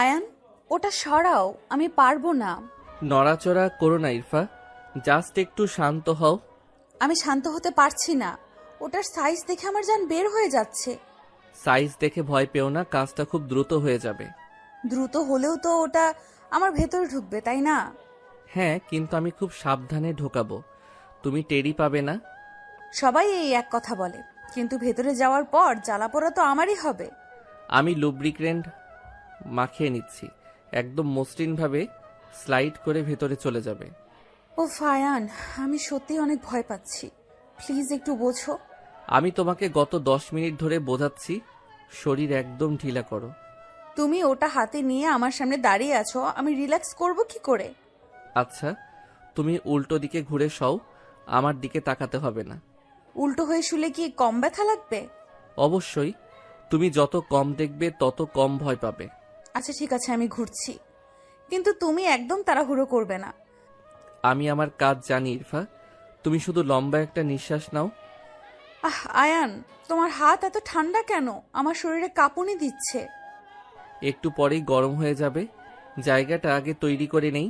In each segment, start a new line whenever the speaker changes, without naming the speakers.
আয়ান, ওটা সরাও, আমি পারবো না।
নড়াচড়া করো না ইরফা, জাস্ট একটু শান্ত হও।
আমি শান্ত হতে পারছি না। ওটার সাইজ দেখে আমার জান বের হয়ে যাচ্ছে।
সাইজ দেখে ভয় পেও না, কাজটা খুব দ্রুত হয়ে যাবে।
দ্রুত হলেও তো ওটা আমার ভেতরে ঢুকবে, তাই না?
হ্যাঁ, কিন্তু আমি খুব সাবধানে ঢোকাবো, তুমি টেরই পাবে না।
সবাই এই এক কথা বলে, কিন্তু ভেতরে যাওয়ার পর জ্বালাপোড়া তো আমারই হবে।
আমি লুব্রিক্যান্ট মাখিয়ে নিচ্ছি, একদম মসৃণভাবে স্লাইড করে ভেতরে চলে যাবে।
ও ফায়ান, আমি সত্যি অনেক ভয় পাচ্ছি, প্লিজ একটু বোঝো।
আমি তোমাকে গত 10 মিনিট ধরে বোঝাচ্ছি, শরীর একদম ঢিলা করো।
তুমি ওটা হাতে নিয়ে আমার সামনে দাঁড়িয়ে আছো, আমি রিল্যাক্স করব কি করে?
আচ্ছা, তুমি উল্টো দিকে ঘুরে শও, আমার দিকে তাকাতে হবে না।
উল্টো হয়ে শুলে কি কম ব্যথা লাগবে?
অবশ্যই, তুমি যত কম দেখবে তত কম ভয় পাবে।
আচ্ছা ঠিক আছে, আমি ঘুরছি, কিন্তু তুমি একদম তাড়াহুড়ো করবে না।
আমি আমার কাজ জানি ইরফা, তুমি শুধু লম্বা একটা নিঃশ্বাস নাও।
আয়ান, তোমার হাত এত ঠান্ডা কেন? আমার শরীরে কাঁপুনি দিচ্ছে।
একটু পরেই গরম হয়ে যাবে, জায়গাটা আগে তৈরি করে নেই।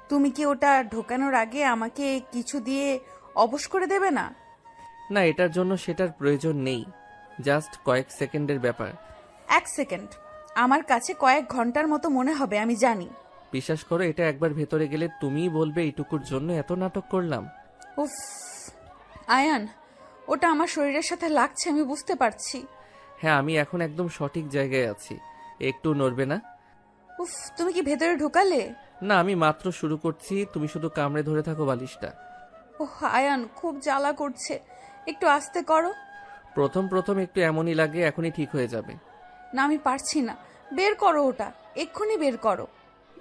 তুমি কি ওটা ঢোকানোর আগে আমাকে কিছু দিয়ে অবশ করে দেবে না?
না, এটার জন্য সেটার প্রয়োজন নেই, জাস্ট কয়েক সেকেন্ডের ব্যাপার।
1 সেকেন্ড আমার কাছে কয়েক ঘন্টার মতো মনে হবে, আমি জানি।
বিশ্বাস করো, এটা একবার ভেতরে গেলে তুমিই বলবে এইটুকুর জন্য এত নাটক করলাম।
উফ আয়ান, ওটা আমার শরীরের সাথে লাগছে, আমি বুঝতে পারছি।
হ্যাঁ, আমি এখন একদম সঠিক জায়গায় আছি, একটু নড়বে না।
উফ, তুমি কি ভেতরে ঢুকালে?
না, আমি মাত্র শুরু করছি, তুমি শুধু কামড়ে ধরে থাকো বালিশটা।
ওহ আয়ান, খুব জ্বালা করছে, একটু আস্তে করো।
প্রথম প্রথম একটু এমনই লাগে, এখনই ঠিক হয়ে যাবে।
না, আমি পারছি না, বের করো ওটা, এক্ষুনি বের করো।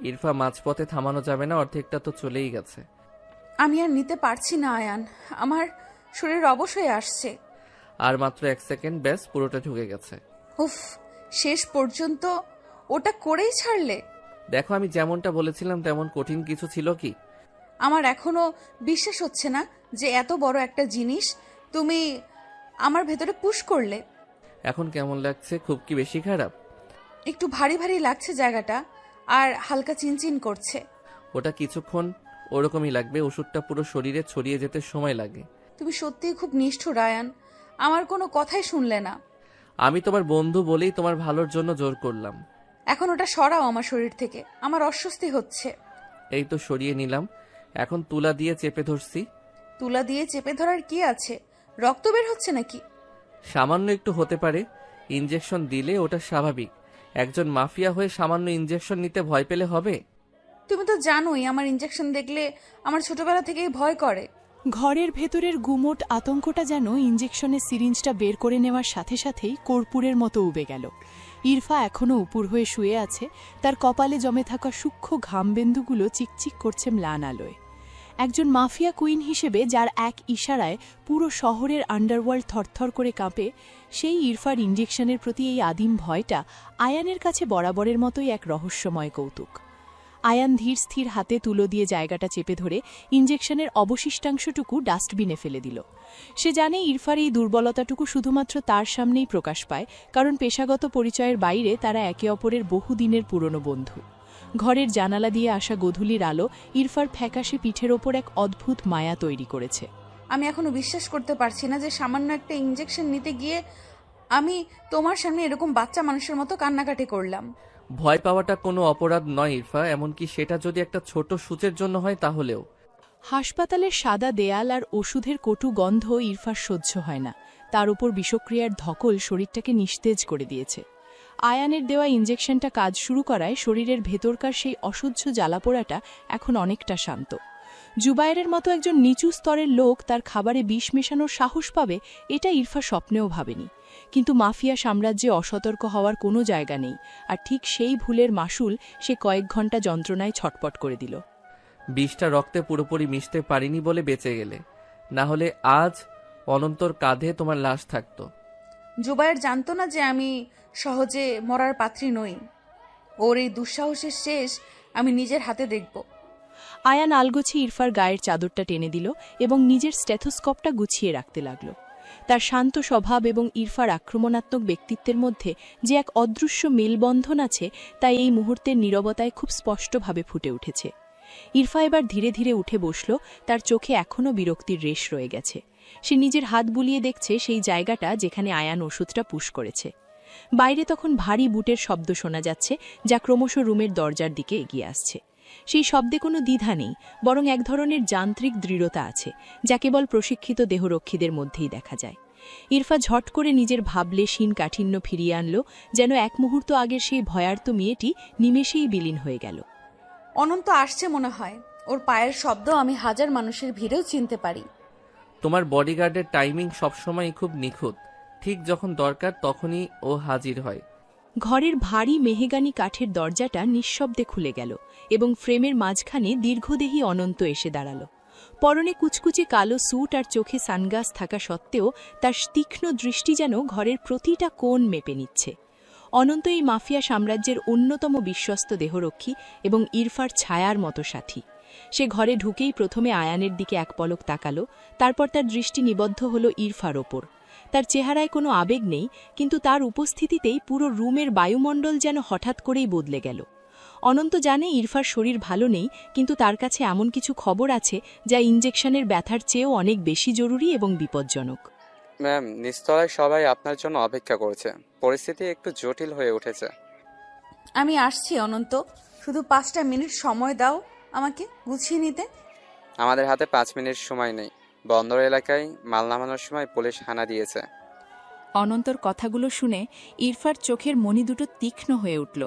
ইরফা, মাঝপথে থামানো যাবে না, অর্ধেকটা তো চলেই গেছে।
আমি আর নিতে পারছি না আয়ান, আমার শরীর অবশ হয়ে আসছে।
আর মাত্র 1 সেকেন্ড, ব্যাস পুরোটা ঢুকে গেছে।
উফ, শেষ পর্যন্ত ওটা করেই ছাড়লে।
দেখো, আমি যেমনটা বলেছিলাম তেমন কঠিন কিছু ছিল কি?
আমার এখনো বিশ্বাস হচ্ছে না যে এত বড় একটা জিনিস তুমি আমার ভেতরে পুশ করলে।
এখন কেমন লাগছে? খুব কি বেশি খারাপ?
একটু ভারী ভারী লাগছে জায়গাটা, আর হালকা চিনচিন করছে।
ওটা কিছুক্ষণ ওরকমই লাগবে, ওষুধটা পুরো শরীরে ছড়িয়ে যেতে সময় লাগে।
তুমি সত্যিই খুব নিষ্ঠুর আয়ান, আমার কোনো কথাই শুনলে না।
আমি তোমার বন্ধু বলেই তোমার ভালোর জন্য জোর করলাম।
এখন ওটা সরাও আমার শরীর থেকে, আমার অস্বস্তি হচ্ছে।
এই তো সরিয়ে নিলাম, এখন তুলা দিয়ে চেপে ধরছি।
তুলা দিয়ে চেপে ধরার কি আছে? রক্ত বের হচ্ছে নাকি?
সামান্য একটু হতে পারে, ইনজেকশন দিলে ওটা স্বাভাবিক। একজন মাফিয়া হয়ে সামান্য ইনজেকশন নিতে ভয় পেলে হবে?
তুমি তো জানোই আমার ইনজেকশন দেখলে আমার ছোটবেলা থেকেই ভয় করে।
ঘরের ভেতরের গুমোট আতঙ্কটা যেন ইঞ্জেকশনের সিরিঞ্জটা বের করে নেওয়ার সাথে সাথেই কর্পূরের মতো উবে গেল। ইরফা এখনও উপুর হয়ে শুয়ে আছে, তার কপালে জমে থাকা সূক্ষ্ম ঘামবিন্দুগুলো চিকচিক করছে ম্লান আলোয়। একজন মাফিয়া কুইন হিসেবে যার এক ইশারায় পুরো শহরের আন্ডারওয়ার্ল্ড থরথর করে কাঁপে, সেই ইরফার ইঞ্জেকশনের প্রতি এই আদিম ভয়টা আয়ানের কাছে বরাবরের মতোই এক রহস্যময় কৌতুক। আয়ান ধীর স্থির হাতে তুলো দিয়ে জায়গাটা চেপে ধরে ইঞ্জেকশনের অবশিষ্টাংশটুকু ডাস্টবিনে ফেলে দিল। সে জানে ইরফার এই দুর্বলতাটুকু শুধুমাত্র তার সামনেই প্রকাশ পায়, কারণ পেশাগত পরিচয়ের বাইরে তারা একে অপরের বহুদিনের পুরনো বন্ধু। ঘরের জানালা দিয়ে আসা গোধূলির আলো ইরফার ফ্যাকাশে পিঠের ওপর এক অদ্ভুত মায়া তৈরি করেছে।
আমি এখনো বিশ্বাস করতে পারছি না যে সামান্য একটা ইনজেকশন নিতে গিয়ে আমি তোমার সামনে এরকম বাচ্চা মানুষের মতো কান্নাকাটি করলাম।
ভয় পাওয়াটা কোনো অপরাধ নয় ইরফা, এমনকি সেটা যদি একটা ছোট সূচের জন্য হয় তাহলেও।
হাসপাতালের সাদা দেয়াল আর ওষুধের কটু গন্ধ ইরফার সহ্য হয় না, তার উপর বিষক্রিয়ার ধকল শরীরটাকে নিস্তেজ করে দিয়েছে। আয়ানের দেওয়া ইঞ্জেকশনটা কাজ শুরু করায় শরীরের ভেতরকার সেই অসহ্য জ্বালাপোড়াটা এখন অনেকটা শান্ত। জুবায়েরের মতো একজন নিচু স্তরের লোক তার খাবারে বিষ মেশানোর সাহস পাবে, এটা ইরফা স্বপ্নেও ভাবেনি। কিন্তু মাফিয়া সাম্রাজ্যে অসতর্ক হওয়ার কোনো জায়গা নেই, আর ঠিক সেই ভুলের মাসুল সে কয়েক ঘন্টা যন্ত্রণায় ছটপট করে দিল।
বিষটা রক্তে পুরোপুরি মিশতে পারিনি বলে বেঁচে গেলে, না হলে আজ অনন্তর কাঁধে তোমার লাশ থাকতো।
জুবায়ের জানতো না যে আমি সহজে মরার পাত্রী নই। ওর এই দুঃসাহসের শেষ আমি নিজের হাতে দেখব।
আয়ান আলগোছে ইরফার গায়ের চাদরটা টেনে দিল এবং নিজের স্টেথোস্কোপটা গুছিয়ে রাখতে লাগল। তার শান্ত স্বভাব এবং ইরফার আক্রমণাত্মক ব্যক্তিত্বের মধ্যে যে এক অদৃশ্য মেলবন্ধন আছে তা এই মুহূর্তের নীরবতায় খুব স্পষ্টভাবে ফুটে উঠেছে। ইরফা এবার ধীরে ধীরে উঠে বসল, তার চোখে এখনও বিরক্তির রেশ রয়ে গেছে। সে নিজের হাত বুলিয়ে দেখছে সেই জায়গাটা যেখানে আয়ান ওষুধটা পুশ করেছে। বাইরে তখন ভারী বুটের শব্দ শোনা যাচ্ছে, যা ক্রমশ রুমের দরজার দিকে এগিয়ে আসছে। সেই শব্দে কোনো দ্বিধা নেই, বরং এক ধরনের যান্ত্রিক দৃঢ়তা আছে, যা কেবল প্রশিক্ষিত দেহরক্ষীদের মধ্যেই দেখা যায়। ইরফা ঝট করে নিজের ভাবলেশীন কাঠিন্য ফিরিয়ে আনল, যেন এক মুহূর্ত আগের সেই ভয়ার্ত মেয়েটি নিমেষেই বিলীন হয়ে গেল।
অনন্ত আসছে মনে হয়। ওর পায়ের শব্দ আমি হাজার মানুষের ভিড়েও চিনতে পারি।
তোমার বডিগার্ডের টাইমিং সবসময় খুব নিখুঁত, ঠিক যখন দরকার তখনই ও হাজির হয়।
ঘরের ভারী মেহেগানি কাঠের দরজাটা নিঃশব্দে খুলে গেল এবং ফ্রেমের মাঝখানে দীর্ঘদেহী অনন্ত এসে দাঁড়াল। পরনে কুচকুচে কালো স্যুট আর চোখে সানগ্লাস থাকা সত্ত্বেও তার তীক্ষ্ণ দৃষ্টি যেন ঘরের প্রতিটা কোণ মেপে নিচ্ছে। অনন্ত এই মাফিয়া সাম্রাজ্যের অন্যতম বিশ্বস্ত দেহরক্ষী এবং ইরফার ছায়ার মতো সাথী। সে ঘরে ঢুকেই প্রথমে আয়ানের দিকে এক পলক তাকালো, তারপর তার দৃষ্টি নিবদ্ধ হল ইরফার ওপর। তার চেহারায় কোনো আবেগ নেই, কিন্তু তার উপস্থিতিতেই পুরো রুমের বায়ুমণ্ডল যেন হঠাৎ করেই বদলে গেল। অনন্ত জানে ইরফার শরীর ভালো নেই, কিন্তু তার কাছে এমন কিছু খবর আছে যা ইনজেকশনের ব্যথার চেয়েও অনেক বেশি জরুরি এবং বিপজ্জনক।
ম্যাম, নিচতলায় সবাই আপনার জন্য অপেক্ষা করছে। পরিস্থিতি একটু জটিল হয়ে উঠেছে।
আমি আসছি অনন্ত, শুধু 5টা মিনিট সময় দাও আমাকে গুছিয়ে নিতে।
আমাদের হাতে 5 মিনিট সময় নেই। বন্দর এলাকায় মাল নামানোর সময় পুলিশ হানা দিয়েছে।
অনন্তর কথাগুলো শুনে ইরফার চোখের মণি দুটো তীক্ষ্ণ হয়ে উঠল।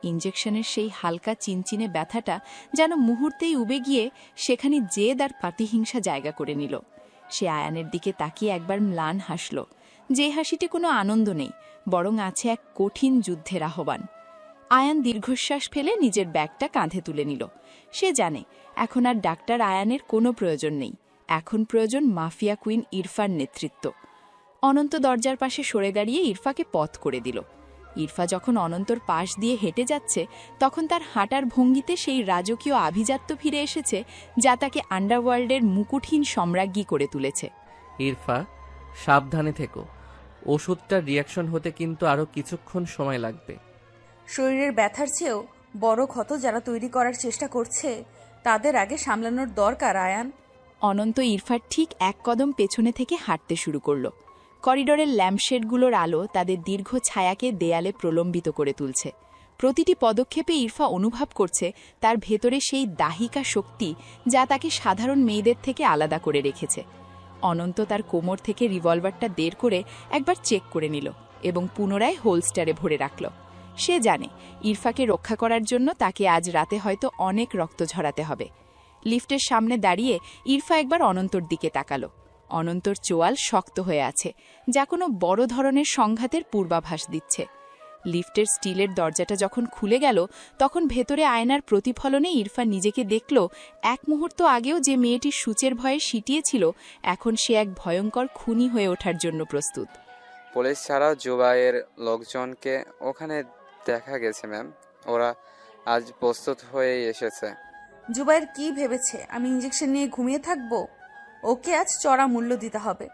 ইনজেকশনের সেই হালকা চিনচিনে ব্যথাটা যেন মুহূর্তেই উবে গিয়ে সেখানে জেদ আর প্রতিহিংসা জায়গা করে নিল। সে আয়ানের দিকে তাকিয়ে একবার ম্লান হাসল, যে হাসিতে কোনো আনন্দ নেই, বরং আছে এক কঠিন যুদ্ধের আহ্বান। আয়ান দীর্ঘশ্বাস ফেলে নিজের ব্যাগটা কাঁধে তুলে নিল। সে জানে এখন আর ডাক্তার আয়ানের কোনো প্রয়োজন নেই, এখন প্রয়োজন মাফিয়া কুইন ইরফার নেতৃত্ব। অনন্ত দরজার পাশে সরে দাঁড়িয়ে ইরফাকে পথ করে দিল। ইরফা যখন অনন্তর পাশ দিয়ে হেঁটে যাচ্ছে, তখন তার হাঁটার ভঙ্গিতে সেই রাজকীয় আভিজাত্য ফিরে এসেছে, যা তাকে আন্ডারওয়ার্ল্ডের মুকুটহীন সম্রাজ্ঞী করে তুলেছে।
ইরফা, সাবধানে থেকো। ওষুধটার রিয়াকশন হতে কিন্তু আরও কিছুক্ষণ সময় লাগবে।
শরীরের ব্যথার চেয়েও বড় ক্ষত যারা তৈরি করার চেষ্টা করছে, তাদের আগে সামলানোর দরকার আয়ান।
অনন্ত ইরফার ঠিক এক কদম পেছনে থেকে হাঁটতে শুরু করল। করিডোরের ল্যাম্পশেডগুলোর আলো তাদের দীর্ঘ ছায়াকে দেয়ালে প্রলম্বিত করে তুলছে। প্রতিটি পদক্ষেপে ইরফা অনুভব করছে তার ভেতরে সেই দাহিকা শক্তি, যা তাকে সাধারণ মেয়েদের থেকে আলাদা করে রেখেছে। অনন্ত তার কোমর থেকে রিভলভারটা বের করে একবার চেক করে নিল এবং পুনরায় হোলস্টারে ভরে রাখল। সে জানে ইরফাকে রক্ষা করার জন্য তাকে আজ রাতে হয়তো অনেক রক্ত ঝরাতে হবে। লিফটের সামনে দাঁড়িয়ে ইরফা একবার অনন্তর দিকে তাকালো। অনন্তর চোয়াল শক্ত হয়ে আছে, যা কোনো বড় ধরনের সংঘাতের পূর্বাভাস দিচ্ছে। লিফটের স্টিলের দরজাটা যখন খুলে গেল, তখন ভেতরে আয়নার প্রতিফলনে ইরফা নিজেকে দেখল এক মুহূর্ত আগেও যে মেয়েটির সূচের ভয়ে সিটিয়েছিল, এখন সে এক ভয়ঙ্কর খুনি হয়ে ওঠার জন্য প্রস্তুত।
পুলিশ ছাড়াও জুবাইয়ের লোকজনকে ওখানে দেখা গেছে ম্যাম। ওরা আজ প্রস্তুত হয়ে এসেছে।
জুবাইর কি ভেবেছে আমি ইনজেকশন নিয়ে ঘুমিয়ে থাকবো? ওকে আজ চড়া মূল্য দিতে হবে।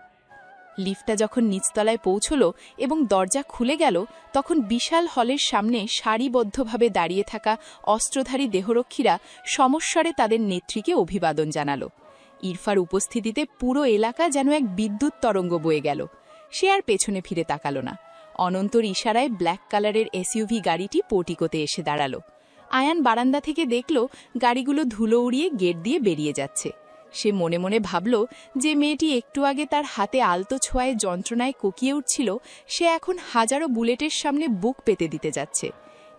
লিফটটা যখন নিচতলায় পৌঁছল এবং দরজা খুলে গেল, তখন বিশাল হলের সামনে সারিবদ্ধভাবে দাঁড়িয়ে থাকা অস্ত্রধারী দেহরক্ষীরা সমস্বরে তাদের নেত্রীকে অভিবাদন জানাল। ইরফার উপস্থিতিতে পুরো এলাকা যেন এক বিদ্যুৎ তরঙ্গ বয়ে গেল। সে আর পেছনে ফিরে তাকাল না। অনন্তর ইশারায় ব্ল্যাক কালারের এসইউভি গাড়িটি পোর্টিকোতে এসে দাঁড়াল। আয়ান বারান্দা থেকে দেখল গাড়িগুলো ধুলো উড়িয়ে গেট দিয়ে বেরিয়ে যাচ্ছে। সে মনে মনে ভাবল যে মেয়েটি একটু আগে তার হাতে আলতো ছোঁয়ায় যন্ত্রণায় কোকিয়ে উঠছিল, সে এখন হাজারো বুলেটের সামনে বুক পেতে দিতে যাচ্ছে।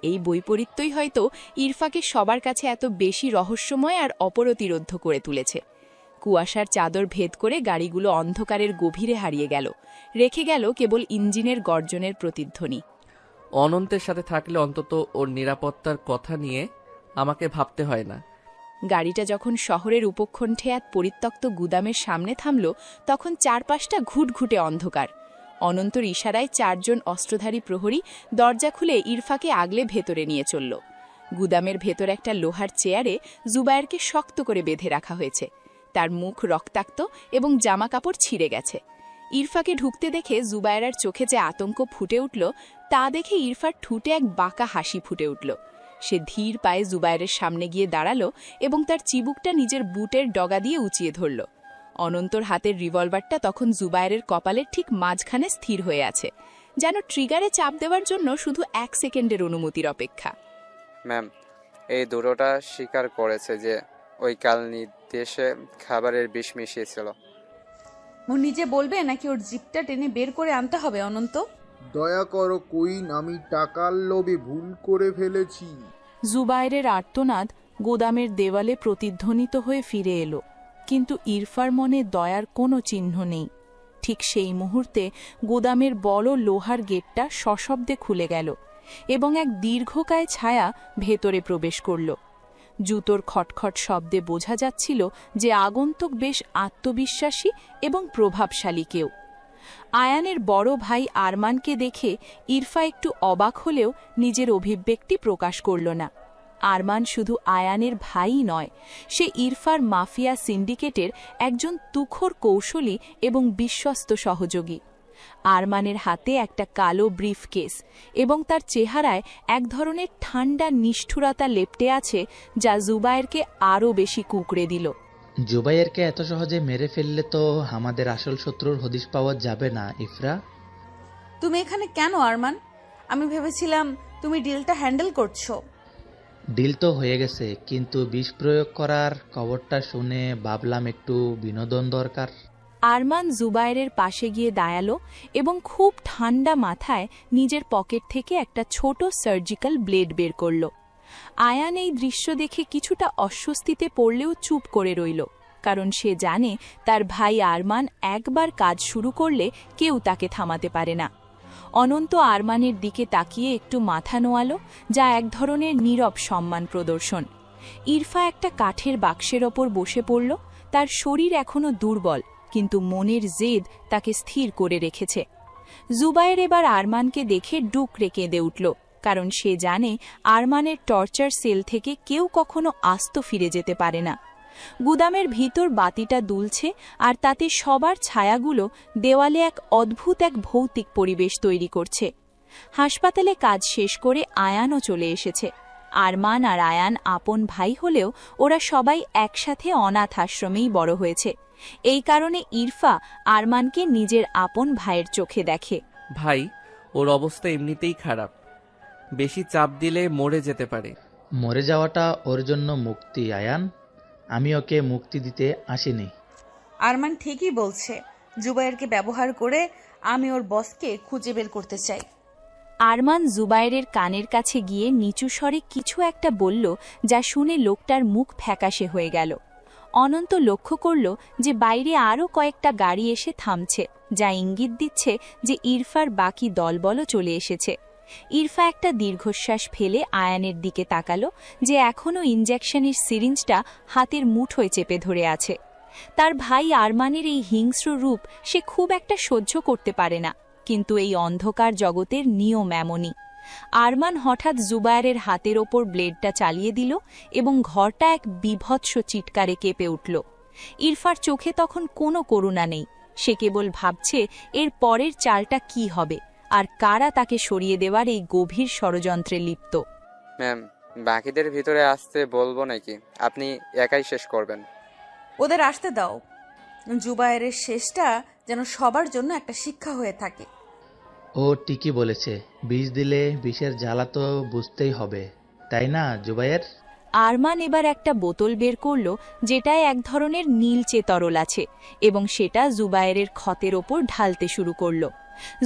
এই বৈপরীত্যই হয়তো ইরফাকে সবার কাছে এত বেশি রহস্যময় আর অপরতিরোধ্য করে তুলেছে। কুয়াশার চাদর ভেদ করে গাড়িগুলো অন্ধকারের গভীরে হারিয়ে গেল, রেখে গেল কেবল ইঞ্জিনের গর্জনের প্রতিধ্বনি।
অনন্তের সাথে থাকলে অন্তত ওর নিরাপত্তার কথা নিয়ে আমাকে ভাবতে হয় না।
গাড়িটা যখন শহরের উপকণ্ঠে এক পরিত্যক্ত গুদামের সামনে থামল, তখন চারপাশটা ঘুটঘুটে অন্ধকার। অনন্তর ইশারায় 4 জন অস্ত্রধারী প্রহরী দরজা খুলে ইরফাকে আগলে ভেতরে নিয়ে চলল। গুদামের ভেতর একটা লোহার চেয়ারে জুবায়েরকে শক্ত করে বেঁধে রাখা হয়েছে। তার মুখ রক্তাক্ত এবং জামাকাপড় ছিঁড়ে গেছে। ইরফাকে ঢুকতে দেখে জুবায়েরার চোখে যে আতঙ্ক ফুটে উঠল তা দেখে ইরফার ঠুটে এক বাঁকা হাসি ফুটে উঠল। সে ধীর পায়ে জুবায়েরের সামনে গিয়ে দাঁড়ালো এবং তার চিবুকটা নিজের বুটের ডগা দিয়ে উঁচিয়ে ধরল। অনন্তর হাতের রিভলভারটা তখন জুবায়েরের কপালের ঠিক মাঝখানে স্থির হয়ে আছে, যেন ট্রিগারে চাপ দেওয়ার জন্য শুধু 1 সেকেন্ডের অনুমতির অপেক্ষা।
ম্যাম, এই দুটোটা স্বীকার করেছে যে ওই কাল নির্দেশে খাবারের বিষ মিশিয়েছিল।
ও নিজে বলবে নাকি ওর জিপটা টেনে বের করে আনতে হবে? অনন্ত,
দয়া করো কুইন, আমি টাকার লোভে ভুল করে ফেলেছি।
জুবায়েরের আর্তনাদ গোদামের দেওয়ালে প্রতিধ্বনিত হয়ে ফিরে এলো, কিন্তু ইরফার মনে দয়ার কোনো চিহ্ন নেই। ঠিক সেই মুহূর্তে গোদামের বড় লোহার গেটটা সশব্দে খুলে গেল এবং এক দীর্ঘকায় ছায়া ভেতরে প্রবেশ করল। জুতোর খটখট শব্দে বোঝা যাচ্ছিল যে আগন্তুক বেশ আত্মবিশ্বাসী এবং প্রভাবশালী কেউ। আয়ানের বড় ভাই আরমানকে দেখে ইরফা একটু অবাক হলেও নিজের অভিব্যক্তি প্রকাশ করল না। আরমান শুধু আয়ানের ভাইই নয়, সে ইরফার মাফিয়া সিন্ডিকেটের একজন তুখোর কৌশলী এবং বিশ্বস্ত সহযোগী। আরমানের হাতে একটা কালো ব্রিফকেস এবং তার চেহারায় এক ধরনের ঠান্ডা নিষ্ঠুরতা লেপ্টে আছে যা জুবায়েরকে আরও বেশি কুঁকড়ে দিল।
জুবাইরকে এত সহজে মেরে ফেললে তো আমাদের আসল শত্রুর হদিশ পাওয়া যাবে না। ইফরা,
তুমি এখানে কেন আরমান? আমি ভেবেছিলাম তুমি ডিলটা হ্যান্ডেল করছো।
ডিল তো হয়ে গেছে, কিন্তু বিষ প্রয়োগ করার খবরটা শুনে ভাবলাম একটু বিনোদন দরকার।
আরমান জুবায়েরের পাশে গিয়ে দাঁড়ালো এবং খুব ঠান্ডা মাথায় নিজের পকেট থেকে একটা ছোট সার্জিক্যাল ব্লেড বের করল। আয়ান এই দৃশ্য দেখে কিছুটা অস্বস্তিতে পড়লেও চুপ করে রইল, কারণ সে জানে তার ভাই আরমান একবার কাজ শুরু করলে কেউ তাকে থামাতে পারে না। অনন্ত আরমানের দিকে তাকিয়ে একটু মাথা নোয়ালো, যা এক ধরনের নীরব সম্মান প্রদর্শন। ইরফা একটা কাঠের বাক্সের ওপর বসে পড়ল। তার শরীর এখনও দুর্বল, কিন্তু মনের জেদ তাকে স্থির করে রেখেছে। জুবায়ের এবার আরমানকে দেখে ডুকরে কেঁদে উঠল, কারণ সে জানে আরমানের টর্চার সেল থেকে কেউ কখনো আস্ত ফিরে যেতে পারে না। গুদামের ভিতর বাতিটা দুলছে, আর তাতে সবার ছায়াগুলো দেওয়ালে এক অদ্ভুত এক ভৌতিক পরিবেশ তৈরি করছে। হাসপাতালে কাজ শেষ করে আয়ানও চলে এসেছে। আরমান আর আয়ান আপন ভাই হলেও ওরা সবাই একসাথে অনাথ আশ্রমেই বড় হয়েছে। এই কারণে ইরফা আরমানকে নিজের আপন ভাইয়ের চোখে দেখে।
ভাই, ওর অবস্থা এমনিতেই খারাপ, বেশি চাপ দিলে মরে যেতে পারে।
মরে যাওয়াটা ওর জন্য মুক্তি আয়ান, আমি ওকে মুক্তি দিতে আসিনি।
আরমান ঠিকই বলছে, জুবায়েরকে ব্যবহার করে আমি ওর বসকে খুঁজে বের করতে চাই।
আরমান জুবায়েরের কানের কাছে গিয়ে নিচু স্বরে কিছু একটা বলল, যা শুনে লোকটার মুখ ফ্যাকাশে হয়ে গেল। অনন্ত লক্ষ্য করল যে বাইরে আরও কয়েকটা গাড়ি এসে থামছে, যা ইঙ্গিত দিচ্ছে যে ইরফার বাকি দলবলও চলে এসেছে। ইরফা একটা দীর্ঘশ্বাস ফেলে আয়ানের দিকে তাকালো, যে এখনও ইনজেকশনের সিরিঞ্জটা হাতের মুঠোয় চেপে ধরে আছে। তার ভাই আরমানের এই হিংস্র রূপ সে খুব একটা সহ্য করতে পারে না, কিন্তু এই অন্ধকার জগতের নিয়ম এমনই। আরমান হঠাৎ জুবায়েরের হাতের ওপর ব্লেডটা চালিয়ে দিল এবং ঘরটা এক বিভৎস চিৎকারে কেঁপে উঠল। ইরফার চোখে তখন কোনো করুণা নেই, সে কেবল ভাবছে এর পরের চালটা কি হবে, আর কারা তাকে সরিয়ে দেওয়ার এই গভীর ষড়যন্ত্রে লিপ্ত।
ম্যাম, বাকিদের ভিতরে আসতে বলবো নাকি আপনি একাই শেষ করবেন?
ওদের আসতে দাও। জুবায়েরের শেষটা যেন সবার জন্য একটা শিক্ষা হয়ে থাকে।
ও ঠিকই বলেছে, বিষ দিলে বিষের জ্বালা তো বুঝতেই হবে, তাই না জুবায়ের?
আরমান এবার একটা বোতল বের করল, যেটায় এক ধরনের নীলচে তরল আছে, এবং সেটা জুবায়েরের ক্ষতের ওপর ঢালতে শুরু করল।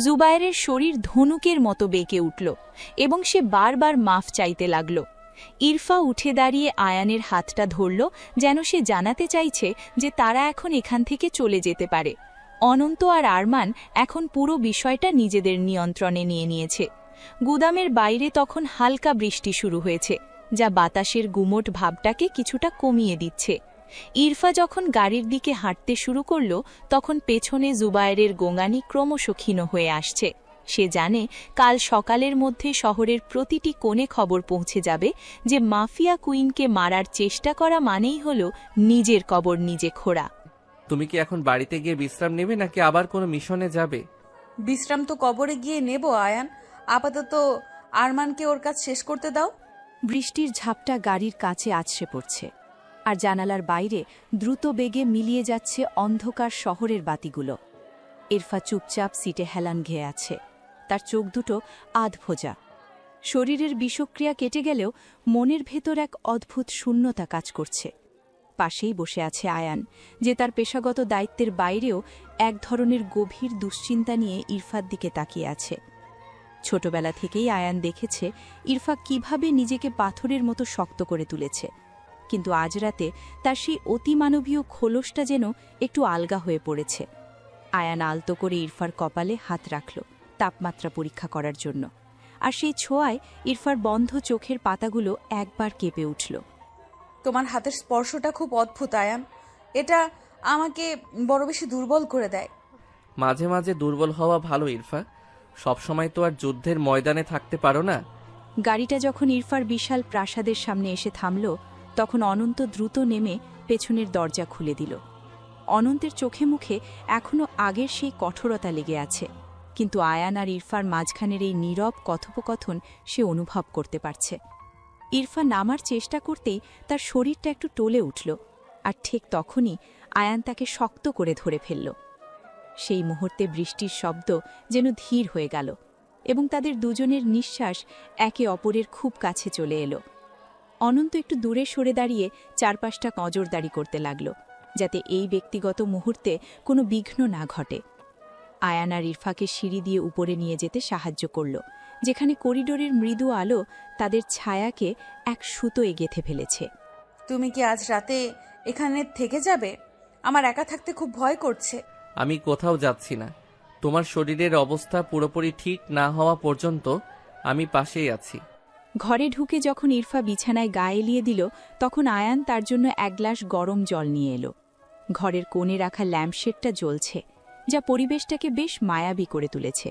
জুবায়েরের শরীর ধনুকের মতো বেঁকে উঠল এবং সে বারবার মাফ চাইতে লাগল। ইরফা উঠে দাঁড়িয়ে আয়ানের হাতটা ধরল, যেন সে জানাতে চাইছে যে তারা এখন এখান থেকে চলে যেতে পারে। অনন্ত আর আরমান এখন পুরো বিষয়টা নিজেদের নিয়ন্ত্রণে নিয়ে নিয়েছে। গুদামের বাইরে তখন হালকা বৃষ্টি শুরু হয়েছে, যা বাতাসের গুমোট ভাবটাকে কিছুটা কমিয়ে দিচ্ছে। ইরফা যখন গাড়ির দিকে হাঁটতে শুরু করল, তখন পেছনে জুবায়েরের গোঙানি ক্রমশ ক্ষীণ হয়ে আসছে। সে জানে কাল সকালের মধ্যে শহরের প্রতিটি কোণে খবর পৌঁছে যাবে যে মাফিয়া কুইনকে মারার চেষ্টা করা মানেই হল নিজের কবর নিজে খোঁড়া।
তুমি কি এখন বাড়িতে গিয়ে বিশ্রাম নেবে নাকি আবার কোনো মিশনে যাবে?
বিশ্রাম তো কবরে গিয়ে নেব আয়ান। আপাতত আরমানকে ওর কাজ শেষ করতে দাও।
বৃষ্টির ঝাপটা গাড়ির কাছে আছড়ে পড়ছে, আর জানালার বাইরে দ্রুত বেগে মিলিয়ে যাচ্ছে অন্ধকার শহরের বাতিগুলো। ইরফা চুপচাপ সিটে হেলান ঘেয়ে আছে, তার চোখ দুটো আধভোজা। শরীরের বিষক্রিয়া কেটে গেলেও মনের ভেতর এক অদ্ভুত শূন্যতা কাজ করছে। পাশেই বসে আছে আয়ান, যে তার পেশাগত দায়িত্বের বাইরেও এক ধরনের গভীর দুশ্চিন্তা নিয়ে ইরফার দিকে তাকিয়ে আছে। ছোটবেলা থেকেই আয়ান দেখেছে ইরফা কিভাবে নিজেকে পাথরের মতো শক্ত করে তুলেছে, কিন্তু আজ রাতে তার সেই অতিমানবীয় খোলসটা যেন একটু আলগা হয়ে পড়েছে। আয়ান আলতো করে ইরফার কপালে হাত রাখল তাপমাত্রা পরীক্ষা করার জন্য, আর সেই ছোঁয়ায় ইরফার বন্ধ চোখের পাতাগুলো একবার কেঁপে উঠল।
তোমার হাতের স্পর্শটা খুব অদ্ভুত আয়ান। এটা আমাকে বড় বেশি দুর্বল করে দেয়।
মাঝে মাঝে দুর্বল হওয়া ভালো ইরফা, সবসময় তো আর যুদ্ধের ময়দানে থাকতে পারো না।
গাড়িটা যখন ইরফার বিশাল প্রাসাদের সামনে এসে থামল, তখন অনন্ত দ্রুত নেমে পেছনের দরজা খুলে দিল। অনন্তের চোখে মুখে এখনও আগের সেই কঠোরতা লেগে আছে, কিন্তু আয়ান আর ইরফার মাঝখানের এই নীরব কথোপকথন সে অনুভব করতে পারছে। ইরফা নামার চেষ্টা করতেই তার শরীরটা একটু টলে উঠল, আর ঠিক তখনই আয়ান তাকে শক্ত করে ধরে ফেলল। সেই মুহূর্তে বৃষ্টির শব্দ যেন ধীর হয়ে গেল, এবং তাদের দুজনের নিঃশ্বাস একে অপরের খুব কাছে চলে এলো। অনন্ত একটু দূরে সরে দাঁড়িয়ে চারপাশটা নজরদারি করতে লাগল, যাতে এই ব্যক্তিগত মুহূর্তে কোনো বিঘ্ন না ঘটে। আয়ান আর ইরফাকে সিঁড়ি দিয়ে উপরে নিয়ে যেতে সাহায্য করল, যেখানে করিডোরের মৃদু আলো তাদের ছায়াকে এক সুতোয় গেঁথে ফেলেছে।
তুমি কি আজ রাতে এখানে থেকে যাবে? আমার একা থাকতে খুব ভয় করছে।
আমি কোথাও যাচ্ছি না। তোমার শরীরের অবস্থা পুরোপুরি ঠিক না হওয়া পর্যন্ত আমি পাশেই আছি।
ঘরে ঢুকে যখন ইরফা বিছানায় গা এলিয়ে দিল, তখন আয়ান তার জন্য এক গ্লাস গরম জল নিয়ে এলো। ঘরের কোণে রাখা ল্যাম্পশেডটা জ্বলছে, যা পরিবেশটাকে বেশ মায়াবী করে তুলেছে।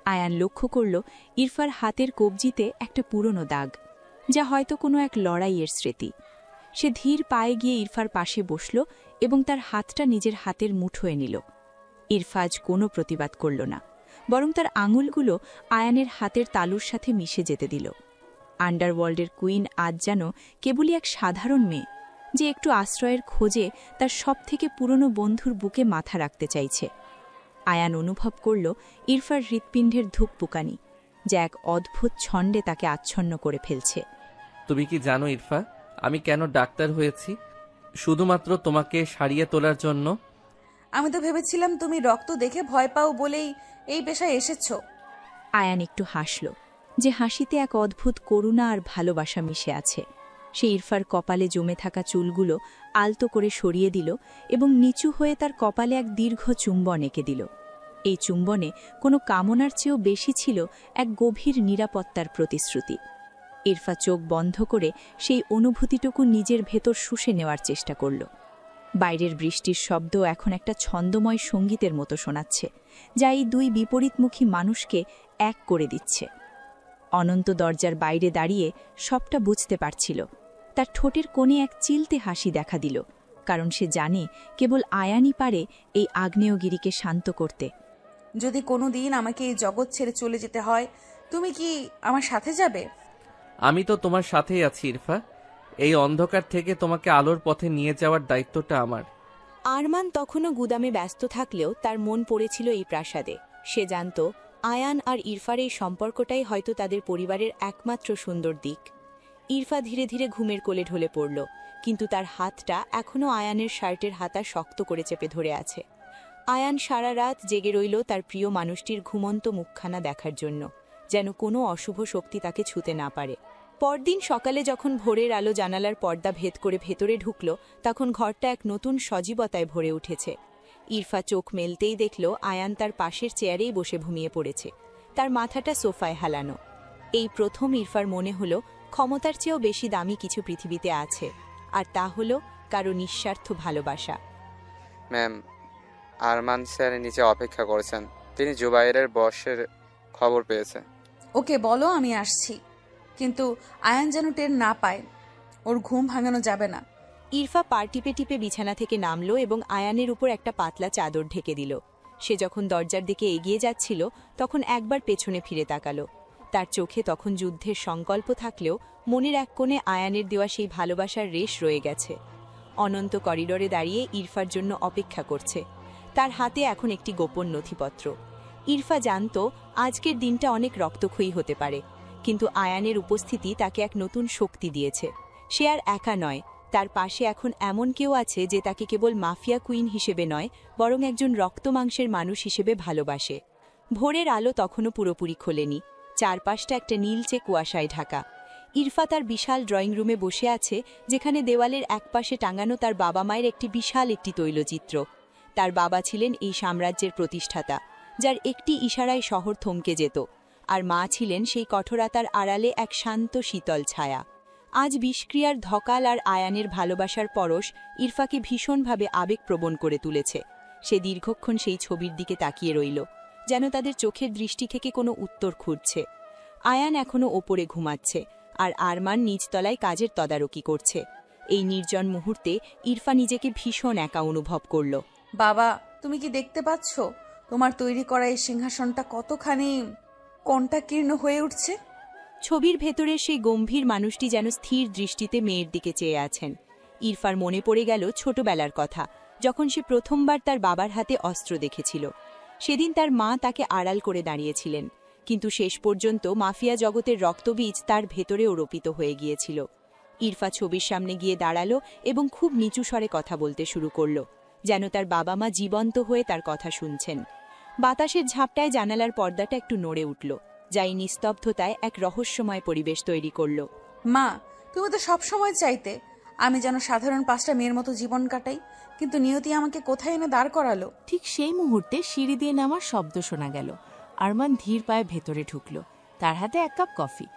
আয়ান লক্ষ্য করল ইরফার হাতের কবজিতে একটা পুরনো দাগ, যা হয়তো কোনো এক লড়াইয়ের স্মৃতি। সে ধীর পায়ে গিয়ে ইরফার পাশে বসল এবং তার হাতটা নিজের হাতের মুঠোয় নিল। ইরফা আজ কোনো প্রতিবাদ করল না, বরং তার আঙুলগুলো আয়ানের হাতের তালুর সাথে মিশে যেতে দিল। আন্ডারওয়ার্ল্ডের কুইন আজ যেন কেবলই এক সাধারণ মেয়ে, যে একটু আশ্রয়ের খোঁজে তার সবথেকে পুরনো বন্ধুর বুকে মাথা রাখতে চাইছে। আয়ান অনুভব করল ইরফার হৃৎপিণ্ডের ধুকপুকানি, যা এক অদ্ভুত ছন্দে তাকে আচ্ছন্ন করে ফেলছে।
তুমি কি জানো ইরফা, আমি কেন ডাক্তার হয়েছি? শুধুমাত্র তোমাকে সারিয়ে তোলার জন্য।
আমি তো ভেবেছিলাম তুমি রক্ত দেখে ভয় পাও বলেই এই পেশায় এসেছো।
আয়ান একটু হাসল, যে হাসিতে এক অদ্ভুত করুণা আর ভালোবাসা মিশে আছে। সে ইরফার কপালে জমে থাকা চুলগুলো আলতো করে সরিয়ে দিল এবং নিচু হয়ে তার কপালে এক দীর্ঘ চুম্বন এঁকে দিল। এই চুম্বনে কোনো কামনার চেয়েও বেশি ছিল এক গভীর নিরাপত্তার প্রতিশ্রুতি। ইরফা চোখ বন্ধ করে সেই অনুভূতিটুকু নিজের ভেতর শুষে নেওয়ার চেষ্টা করল। বাইরের বৃষ্টির শব্দ এখন একটা ছন্দময় সঙ্গীতের মতো শোনাচ্ছে, যা এই দুই বিপরীতমুখী মানুষকে এক করে দিচ্ছে। অনন্ত দরজার বাইরে দাঁড়িয়ে সবটা বুঝতে পারছিল। তার ঠোঁটের কোণে এক চিলতে হাসি দেখা দিল, কারণ সে জানে কেবল আয়ানই পারে এই আগ্নেয়গিরিকে শান্ত করতে।
যদি কোনো দিন আমাকে এই জগৎ ছেড়ে চলে যেতে হয়, তুমি কি আমার সাথে যাবে?
আমি তো তোমার সাথেই আছি ইরফা। এই অন্ধকার থেকে তোমাকে আলোর পথে নিয়ে যাওয়ার দায়িত্বটা আমার।
আরমান তখনও গুদামে ব্যস্ত থাকলেও তার মন পড়েছিল এই প্রাসাদে। সে জানত আয়ান আর ইরফার এই সম্পর্কটাই হয়তো তাদের পরিবারের একমাত্র সুন্দর দিক। ইরফা ধীরে ধীরে ঘুমের কোলে ঢলে পড়ল, কিন্তু তার হাতটা এখনও আয়ানের শার্টের হাতা শক্ত করে চেপে ধরে আছে। আয়ান সারা রাত জেগে রইল তার প্রিয় মানুষটির ঘুমন্ত মুখখানা দেখার জন্য, যেন কোনো অশুভ শক্তি তাকে ছুঁতে না পারে। পরদিন সকালে যখন ভোরের আলো জানালার পর্দা ভেদ করে ভেতরে ঢুকল, তখন ঘরটা এক নতুন সজীবতায় ভরে উঠেছে। ইরফা চোখ মেলতেই দেখল আয়ান তার পাশের চেয়ারেই বসে ঘুমিয়ে পড়েছে, তার মাথাটা সোফায় হেলানো। এই প্রথম ইরফার মনে হলো ক্ষমতার চেয়েও বেশি দামি কিছু পৃথিবীতে আছে, আর তা হলো কারো নিঃস্বার্থ ভালোবাসা।
ম্যাম, আরমান স্যার নিচে অপেক্ষা করেছেন। তিনি জুবাইরের বসের খবর পেয়েছে।
ওকে বলো আমি আসছি, কিন্তু আয়ান যেন টের না পায়। ওর ঘুম ভাঙানো যাবে না।
ইরফা পা টিপে টিপে বিছানা থেকে নামল এবং আয়ানের উপর একটা পাতলা চাদর ঢেকে দিল। সে যখন দরজার দিকে এগিয়ে যাচ্ছিল তখন একবার পেছনে ফিরে তাকালো। তার চোখে তখন যুদ্ধের সংকল্প থাকলেও মনের এক কোণে আয়ানের দেওয়া সেই ভালোবাসার রেশ রয়ে গেছে। অনন্ত করিডোরে দাঁড়িয়ে ইরফার জন্য অপেক্ষা করছে। তার হাতে এখন একটি গোপন নথিপত্র। ইরফা জানত আজকের দিনটা অনেক রক্তক্ষয়ী হতে পারে, কিন্তু আয়ানের উপস্থিতি তাকে এক নতুন শক্তি দিয়েছে। সে আর একা নয়, তার পাশে এখন এমন কেউ আছে যে তাকে কেবল মাফিয়া কুইন হিসেবে নয়, বরং একজন রক্তমাংসের মানুষ হিসেবে ভালোবাসে। ভোরের আলো তখনও পুরোপুরি খোলেনি, চারপাশটা একটা নীলচে কুয়াশায় ঢাকা। ইরফা তার বিশাল ড্রয়িং রুমে বসে আছে, যেখানে দেওয়ালের একপাশে টাঙানো তার বাবা মায়ের বিশাল একটি তৈলচিত্র। তার বাবা ছিলেন এই সাম্রাজ্যের প্রতিষ্ঠাতা, যার একটি ইশারায় শহর থমকে যেত, আর মা ছিলেন সেই কঠোরতার আড়ালে এক শান্ত শীতল ছায়া। আজ বিষক্রিয়ার ধকাল আর আয়ানের ভালোবাসার পরশ ইরফাকে ভীষণভাবে আবেগপ্রবণ করে তুলেছে। সে দীর্ঘক্ষণ সেই ছবির দিকে তাকিয়ে রইল, যেন তাদের চোখের দৃষ্টি থেকে কোনো উত্তর খুঁজছে। আয়ান এখনও ওপরে ঘুমাচ্ছে, আর আরমান নিচতলায় কাজের তদারকি করছে। এই নির্জন মুহূর্তে ইরফা নিজেকে ভীষণ একা অনুভব করল।
বাবা, তুমি কি দেখতে পাচ্ছ তোমার তৈরি করা এই সিংহাসনটা কতখানি কণ্টাকীর্ণ হয়ে উঠছে?
ছবির ভেতরে সেই গম্ভীর মানুষটি যেন স্থির দৃষ্টিতে মেয়ের দিকে চেয়ে আছেন। ইরফার মনে পড়ে গেল ছোটবেলার কথা, যখন সে প্রথমবার তার বাবার হাতে অস্ত্র দেখেছিল। সেদিন তার মা তাকে আড়াল করে দাঁড়িয়েছিলেন, কিন্তু শেষ পর্যন্ত মাফিয়া জগতের রক্তবীজ তার ভেতরেও রোপিত হয়ে গিয়েছিল। ইরফা ছবির সামনে গিয়ে দাঁড়ালো এবং খুব নিচু স্বরে কথা বলতে শুরু করল, যেন তার বাবা মা জীবন্ত হয়ে তার কথা শুনছেন। বাতাসের ঝাপটায় জানালার পর্দাটা একটু নড়ে উঠল, যাই নিস্তব্ধতায় এক রহস্যময় পরিবেশ তৈরি করল।
মা, তুমি তো সবসময় চাইতে আমি যেন সাধারণ 5টা মেয়ের মতো জীবন কাটাই, কিন্তু নিয়তি আমাকে কোথায় এনে দাঁড় করালো।
ঠিক সেই মুহূর্তে সিঁড়ি দিয়ে নামার শব্দ শোনা গেল। আরমান ধীর পায়ে ভেতরে ঢুকল, তার হাতে এক কাপ কফি।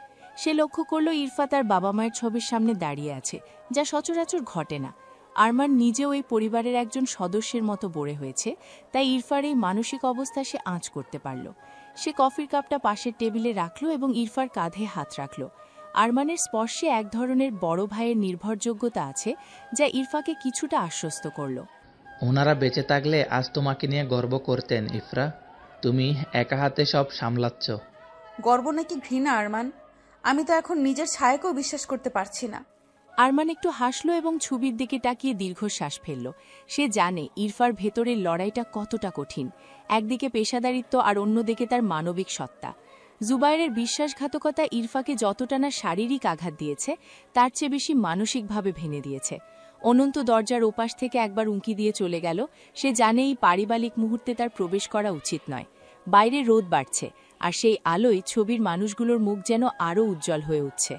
সে লক্ষ্য করল ইরফা তার বাবা মায়ের ছবির সামনে দাঁড়িয়ে আছে, যা সচরাচর ঘটে না। আরমান নিজেও এই পরিবারের একজন সদস্যের মতো বড়ে হয়েছে, তাই ইরফার এই মানসিক অবস্থা সে আঁচ করতে পারল। সে কফির কাপটা পাশের টেবিলে রাখল এবং ইরফার কাঁধে হাত রাখল। আরমানের স্পর্শে এক ধরনের বড় ভাইয়ের নির্ভরযোগ্যতা আছে, যা ইরফাকে কিছুটা আশ্বস্ত করল।
ওনারা বেঁচে থাকলে আজ তোমাকে নিয়ে গর্ব করতেন ইফরা। তুমি একা হাতে সব সামলাচ্ছ।
গর্ব নাকি ঘৃণা আরমান? আমি তো এখন নিজের ছায়াকেও বিশ্বাস করতে পারছি না।
আরমান একটু হাসল এবং ছবির দিকে তাকিয়ে দীর্ঘশ্বাস ফেলল। সে জানে ইরফার ভেতরের লড়াইটা কতটা কঠিন। একদিকে পেশাদারিত্ব আর অন্যদিকে তার মানবিক সত্তা। জুবাইরের বিশ্বাসঘাতকতা ইরফাকে যতটা না শারীরিক আঘাত দিয়েছে, তার চেয়ে বেশি মানসিকভাবে ভেঙে দিয়েছে। অনন্ত দরজার ওপাশ থেকে একবার উঁকি দিয়ে চলে গেল। সে জানে এই পারিবারিক মুহূর্তে তার প্রবেশ করা উচিত নয়। বাইরে রোদ বাড়ছে, আর সেই আলোয় ছবির মানুষগুলোর মুখ যেন আরও উজ্জ্বল হয়ে উঠছে।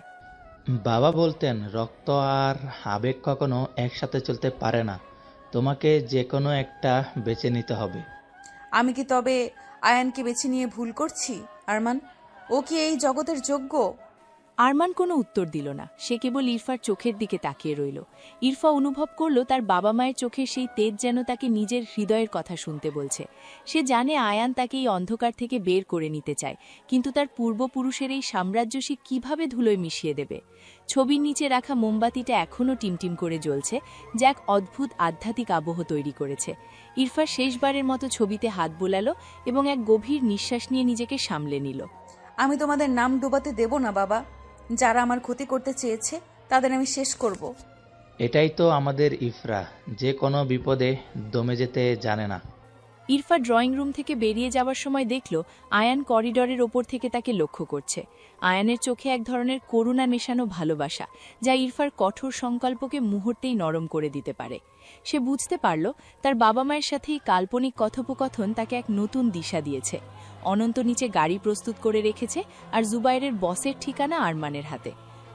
বাবা বলতেন রক্ত আর আবেগ কখনো একসাথে চলতে পারে না, তোমাকে যে কোনো একটা বেছে নিতে হবে।
আমি কি তবে আয়ানকে বেছে নিয়ে ভুল করছি আরমান? ও কি এই জগতের যোগ্য?
আরমান কোনো উত্তর দিল না। সে কেবল ইরফার চোখের দিকে তাকিয়ে রইল। ইরফা অনুভব করল তার বাবা মায়ের চোখে সেই তেজ যেন তাকে নিজের হৃদয়ের কথা শুনতে বলছে। সে জানে আয়ান তাকে এই অন্ধকার থেকে বের করে নিতে চায়, কিন্তু তার পূর্বপুরুষের এই সাম্রাজ্য সে কীভাবে ধুলোয় মিশিয়ে দেবে? ছবির নিচে রাখা মোমবাতিটা এখনও টিমটিম করে জ্বলছে, যা এক অদ্ভুত আধ্যাত্মিক আবহ তৈরি করেছে। ইরফা শেষবারের মতো ছবিতে হাত বোলালো এবং এক গভীর নিঃশ্বাস নিয়ে নিজেকে সামলে নিল।
আমি তোমাদের নাম ডুবাতে দেব না বাবা। যারা আমার ক্ষতি করতে চেয়েছে তাদের আমি শেষ করব।
এটাই তো আমাদের ইফরা, যে কোনো বিপদে দমে যেতে জানে না।
ইরফা ড্রয়িং রুম থেকে বেরিয়ে যাওয়ার সময় দেখল আয়ান করিডরের ওপর থেকে তাকে লক্ষ্য করছে। আয়ানের চোখে এক ধরনের করুণা মেশানো ভালোবাসা, যা ইরফার কঠোর সংকল্পকে মুহূর্তেই নরম করে দিতে পারে। সে বুঝতে পারল তার বাবা মায়ের সাথে এই কাল্পনিক কথোপকথন তাকে এক নতুন দিশা দিয়েছে। অনন্ত নিচে গাড়ি প্রস্তুত করে রেখেছে, আর জুবাইরের বসের ঠিকানা আরমানের হাতে।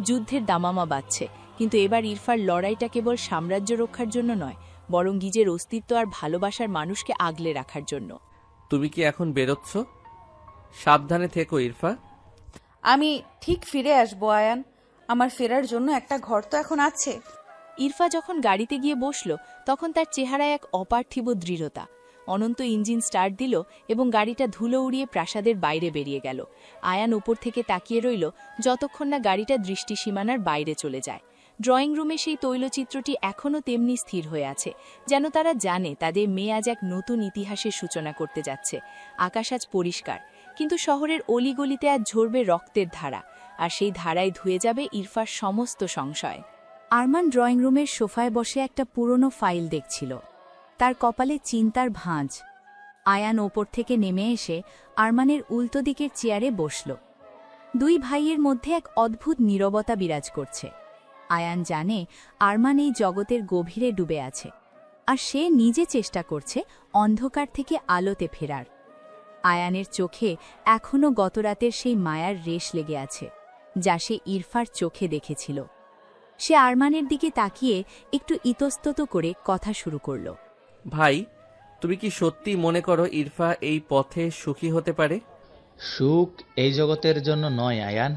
যুদ্ধের দামামা বাজছে, কিন্তু এবার ইরফার লড়াইটা কেবল সাম্রাজ্য রক্ষার জন্য নয়, বরং নিজের অস্তিত্ব আর ভালোবাসার মানুষকে আগলে রাখার জন্য।
তুমি কি এখন বেরোচ্ছ? সাবধানে থেকো ইরফা।
আমি ঠিক ফিরে আসবো আয়ান। আমার ফেরার জন্য একটা ঘর তো এখন আছে।
ইরফা যখন গাড়িতে গিয়ে বসল, তখন তার চেহারায় এক অপার্থিব দৃঢ়তা। অনন্ত ইঞ্জিন স্টার্ট দিল এবং গাড়িটা ধুলো উড়িয়ে প্রাসাদের বাইরে বেরিয়ে গেল। আয়ান উপর থেকে তাকিয়ে রইল যতক্ষণ না গাড়িটা দৃষ্টিসীমানার বাইরে চলে যায়।
ড্রয়িং রুমে সেই তৈলচিত্রটি এখনও তেমনি স্থির হয়ে আছে, যেন তারা জানে তাদের মেয়ে আজ এক নতুন ইতিহাসের সূচনা করতে যাচ্ছে। আকাশ আজ পরিষ্কার, কিন্তু শহরের অলিগলিতে আজ ঝরবে রক্তের ধারা, আর সেই ধারায় ধুয়ে যাবে ইরফার সমস্ত সংশয়। আরমান ড্রয়িং রুমের সোফায় বসে একটা পুরনো ফাইল দেখছিল। তার কপালে চিন্তার ভাঁজ। আয়ান ওপর থেকে নেমে এসে আরমানের উল্টো দিকের চেয়ারে বসল। দুই ভাইয়ের মধ্যে এক অদ্ভুত নীরবতা বিরাজ করছে। আয়ান জানে আরমান এই জগতের গভীরে ডুবে আছে, আর সে নিজে চেষ্টা করছে অন্ধকার থেকে আলোতে ফেরার। আয়ানের চোখে এখনও গতরাতের সেই মায়ার রেশ লেগে আছে, যা সে ইরফার চোখে দেখেছিল। সে আরমানের দিকে তাকিয়ে একটু ইতস্তত করে কথা শুরু করল।
ভাই, তুমি কি সত্যি মনে করো ইরফা এই পথে সুখী হতে পারে?
সুখ এই জগতের জন্য নয় আয়ান,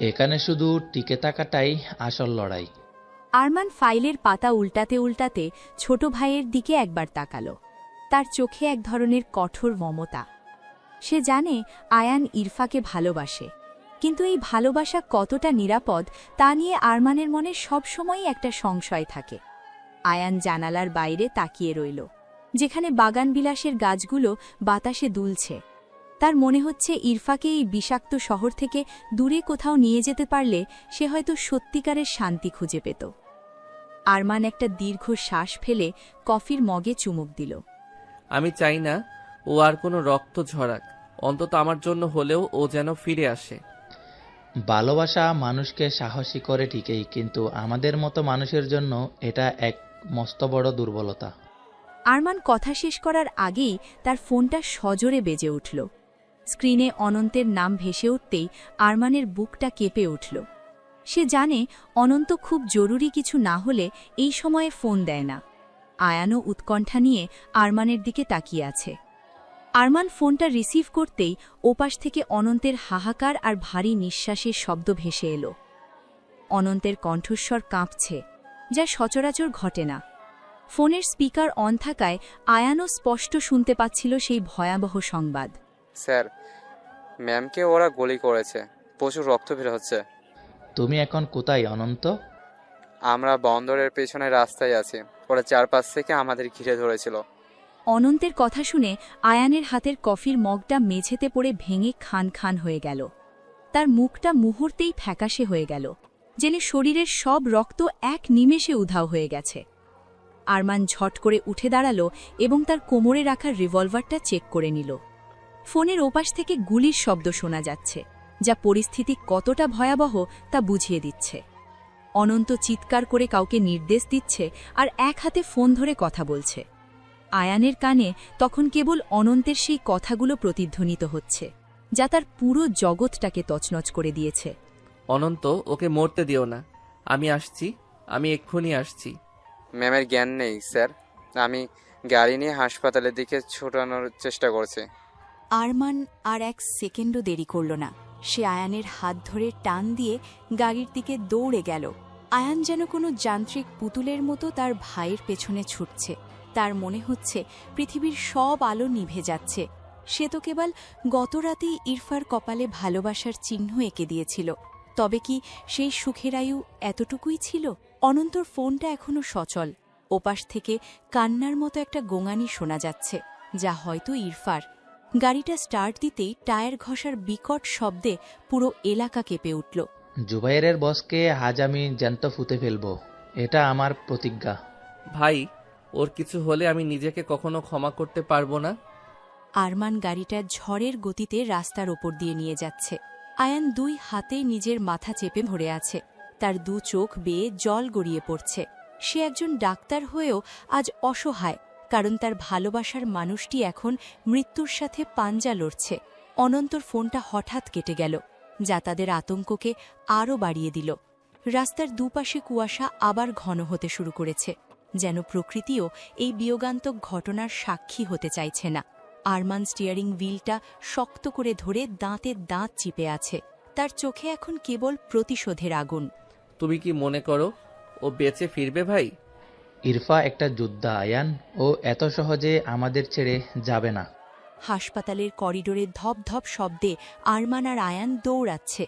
এখানে শুধু টিকে থাকাটাই আসল লড়াই।
আরমান ফাইলের পাতা উল্টাতে উল্টাতে ছোট ভাইয়ের দিকে একবার তাকালো। তার চোখে এক ধরনের কঠোর মমতা। সে জানে আয়ান ইরফাকে ভালোবাসে, কিন্তু এই ভালোবাসা কতটা নিরাপদ তা নিয়ে আরমানের মনে সবসময়ই একটা সংশয় থাকে। আয়ান জানালার বাইরে তাকিয়ে রইল, যেখানে বাগানবিলাসের গাছগুলো বাতাসে দুলছে। তার মনে হচ্ছে ইরফাকে এই বিষাক্ত শহর থেকে দূরে কোথাও নিয়ে যেতে পারলে সে হয়তো সত্যিকারের শান্তি খুঁজে পেত। আরমান একটা দীর্ঘ শ্বাস ফেলে কফির মগে চুমুক দিল।
আমি চাই না ও আর কোনো রক্ত ঝরাক, অন্তত আমার জন্য হলেও ও যেন ফিরে আসে।
ভালোবাসা মানুষকে সাহসী করে ঠিকই, কিন্তু আমাদের মতো মানুষের জন্য এটা এক মস্ত বড় দুর্বলতা।
আরমান কথা শেষ করার আগেই তার ফোনটা সজোরে বেজে উঠল। স্ক্রিনে অনন্তের নাম ভেসে উঠতেই আরমানের বুকটা কেঁপে উঠল। সে জানে অনন্ত খুব জরুরি কিছু না হলে এই সময়ে ফোন দেয় না। আয়ানও উৎকণ্ঠা নিয়ে আরমানের দিকে তাকিয়ে আছে। আরমান ফোনটা রিসিভ করতেই ওপাশ থেকে অনন্তের হাহাকার আর ভারী নিঃশ্বাসের শব্দ ভেসে এলো। অনন্তের কণ্ঠস্বর কাঁপছে, যা সচরাচর ঘটে না। ফোনের স্পিকার অন থাকায় আয়ানও স্পষ্ট শুনতে পাচ্ছিল সেই ভয়াবহ সংবাদ।
স্যার, ম্যামকে ওরা গুলি করেছে, প্রচুর রক্ত বের হচ্ছে।
তুমি এখন কোথায় অনন্ত?
আমরা বন্দরের পেছনে রাস্তায় আছি। ওরা চারপাশ থেকে আমাদের ঘিরে ধরেছিল।
অনন্তের কথা শুনে আয়ানের হাতের কফির মগটা মেঝেতে পড়ে ভেঙে খান খান হয়ে গেল। তার মুখটা মুহূর্তেই ফ্যাকাশে হয়ে গেল, যেন শরীরের সব রক্ত এক নিমেষে উধাও হয়ে গেছে। আরমান ঝট করে উঠে দাঁড়াল এবং তার কোমরে রাখা রিভলভারটা চেক করে নিল। ফোনের ওপাশ থেকে গুলির শব্দ শোনা যাচ্ছে, যা পরিস্থিতি কতটা ভয়াবহ তা বুঝিয়ে দিচ্ছে। অনন্ত চিৎকার করে কাউকে নির্দেশ দিচ্ছে আর এক হাতে ফোন ধরে কথা বলছে। আয়ানের কানে তখন কেবল অনন্তের সেই কথাগুলো প্রতিধ্বনিত হচ্ছে, যা তার পুরো জগৎটাকে তছনছ করে দিয়েছে।
অনন্ত, ওকে মরতে দিও না। আমি এক্ষুনি আসছি।
ম্যামের জ্ঞান নেই স্যার। আমি গাড়ি নিয়ে হাসপাতালের দিকে ছোটানোর চেষ্টা করছি।
আরমান আর এক সেকেন্ডও দেরি করল না। সে আয়ানের হাত ধরে টান দিয়ে গাড়ির দিকে দৌড়ে গেল। আয়ান যেন কোনো যান্ত্রিক পুতুলের মতো তার ভাইয়ের পেছনে ছুটছে। তার মনে হচ্ছে পৃথিবীর সব আলো নিভে যাচ্ছে। সে তো কেবল গতরাতেই ইরফার কপালে ভালোবাসার চিহ্ন এঁকে দিয়েছিল। তবে কি সেই সুখের আয়ু এতটুকুই ছিল? অনন্তর ফোনটা এখনও সচল। ওপাশ থেকে কান্নার মতো একটা গোঙানি শোনা যাচ্ছে, যা হয়তো ইরফার। গাড়িটা স্টার্ট দিতেই টায়ার ঘষার বিকট শব্দে পুরো এলাকা কেঁপে উঠল।
জুবাইরের বসকে আজ আমি জ্যান্ত ফুতে ফেলবো, এটা আমার প্রতিজ্ঞা।
ভাই, ওর কিছু হলে আমি নিজেকে কখনো ক্ষমা করতে পারবো না।
আরমান গাড়িটা ঝড়ের গতিতে রাস্তার ওপর দিয়ে নিয়ে যাচ্ছে। আয়ান দুই হাতে নিজের মাথা চেপে ধরে আছে। তার দু চোখ বেয়ে জল গড়িয়ে পড়ছে। সে একজন ডাক্তার হয়েও আজ অসহায়, কারণ তার ভালোবাসার মানুষটি এখন মৃত্যুর সাথে পাঞ্জা লড়ছে। অনন্তর ফোনটা হঠাৎ কেটে গেল, যা তাদের আতঙ্ককে আরও বাড়িয়ে দিল। রাস্তার দুপাশে কুয়াশা আবার ঘন হতে শুরু করেছে, যেন প্রকৃতিও এই বিয়োগান্তক ঘটনার সাক্ষী হতে চাইছে না। আরমান স্টিয়ারিং হুইলটা শক্ত করে ধরে দাঁতে দাঁত চিপে আছে। তার চোখে এখন কেবল প্রতিশোধের আগুন।
তুমি কি মনে করো ও বেঁচে ফিরবে ভাই?
ইরফা একটা যোদ্ধা আয়ান, ও এত সহজে আমাদের ছেড়ে যাবে না।
হাসপাতালের করিডোরে ধপ ধপ শব্দে আরমান আর আয়ান দৌড়াচ্ছে।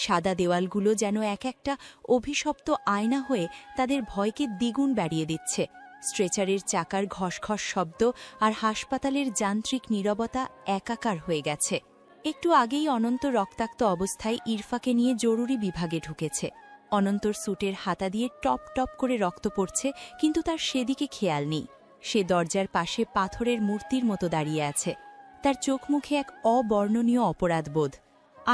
সাদা দেওয়ালগুলো যেন এক একটা অভিশপ্ত আয়না হয়ে তাদের ভয়কে দ্বিগুণ বাড়িয়ে দিচ্ছে। স্ট্রেচারের চাকার ঘসঘস শব্দ আর হাসপাতালের যান্ত্রিক নীরবতা একাকার হয়ে গেছে। একটু আগেই অনন্ত রক্তাক্ত অবস্থায় ইরফাকে নিয়ে জরুরি বিভাগে ঢুকেছে। অনন্তর স্যুটের হাতা দিয়ে টপ টপ করে রক্ত পড়ছে, কিন্তু তার সেদিকে খেয়াল নেই। সে দরজার পাশে পাথরের মূর্তির মতো দাঁড়িয়ে আছে, তার চোখ মুখে এক অবর্ণনীয় অপরাধবোধ।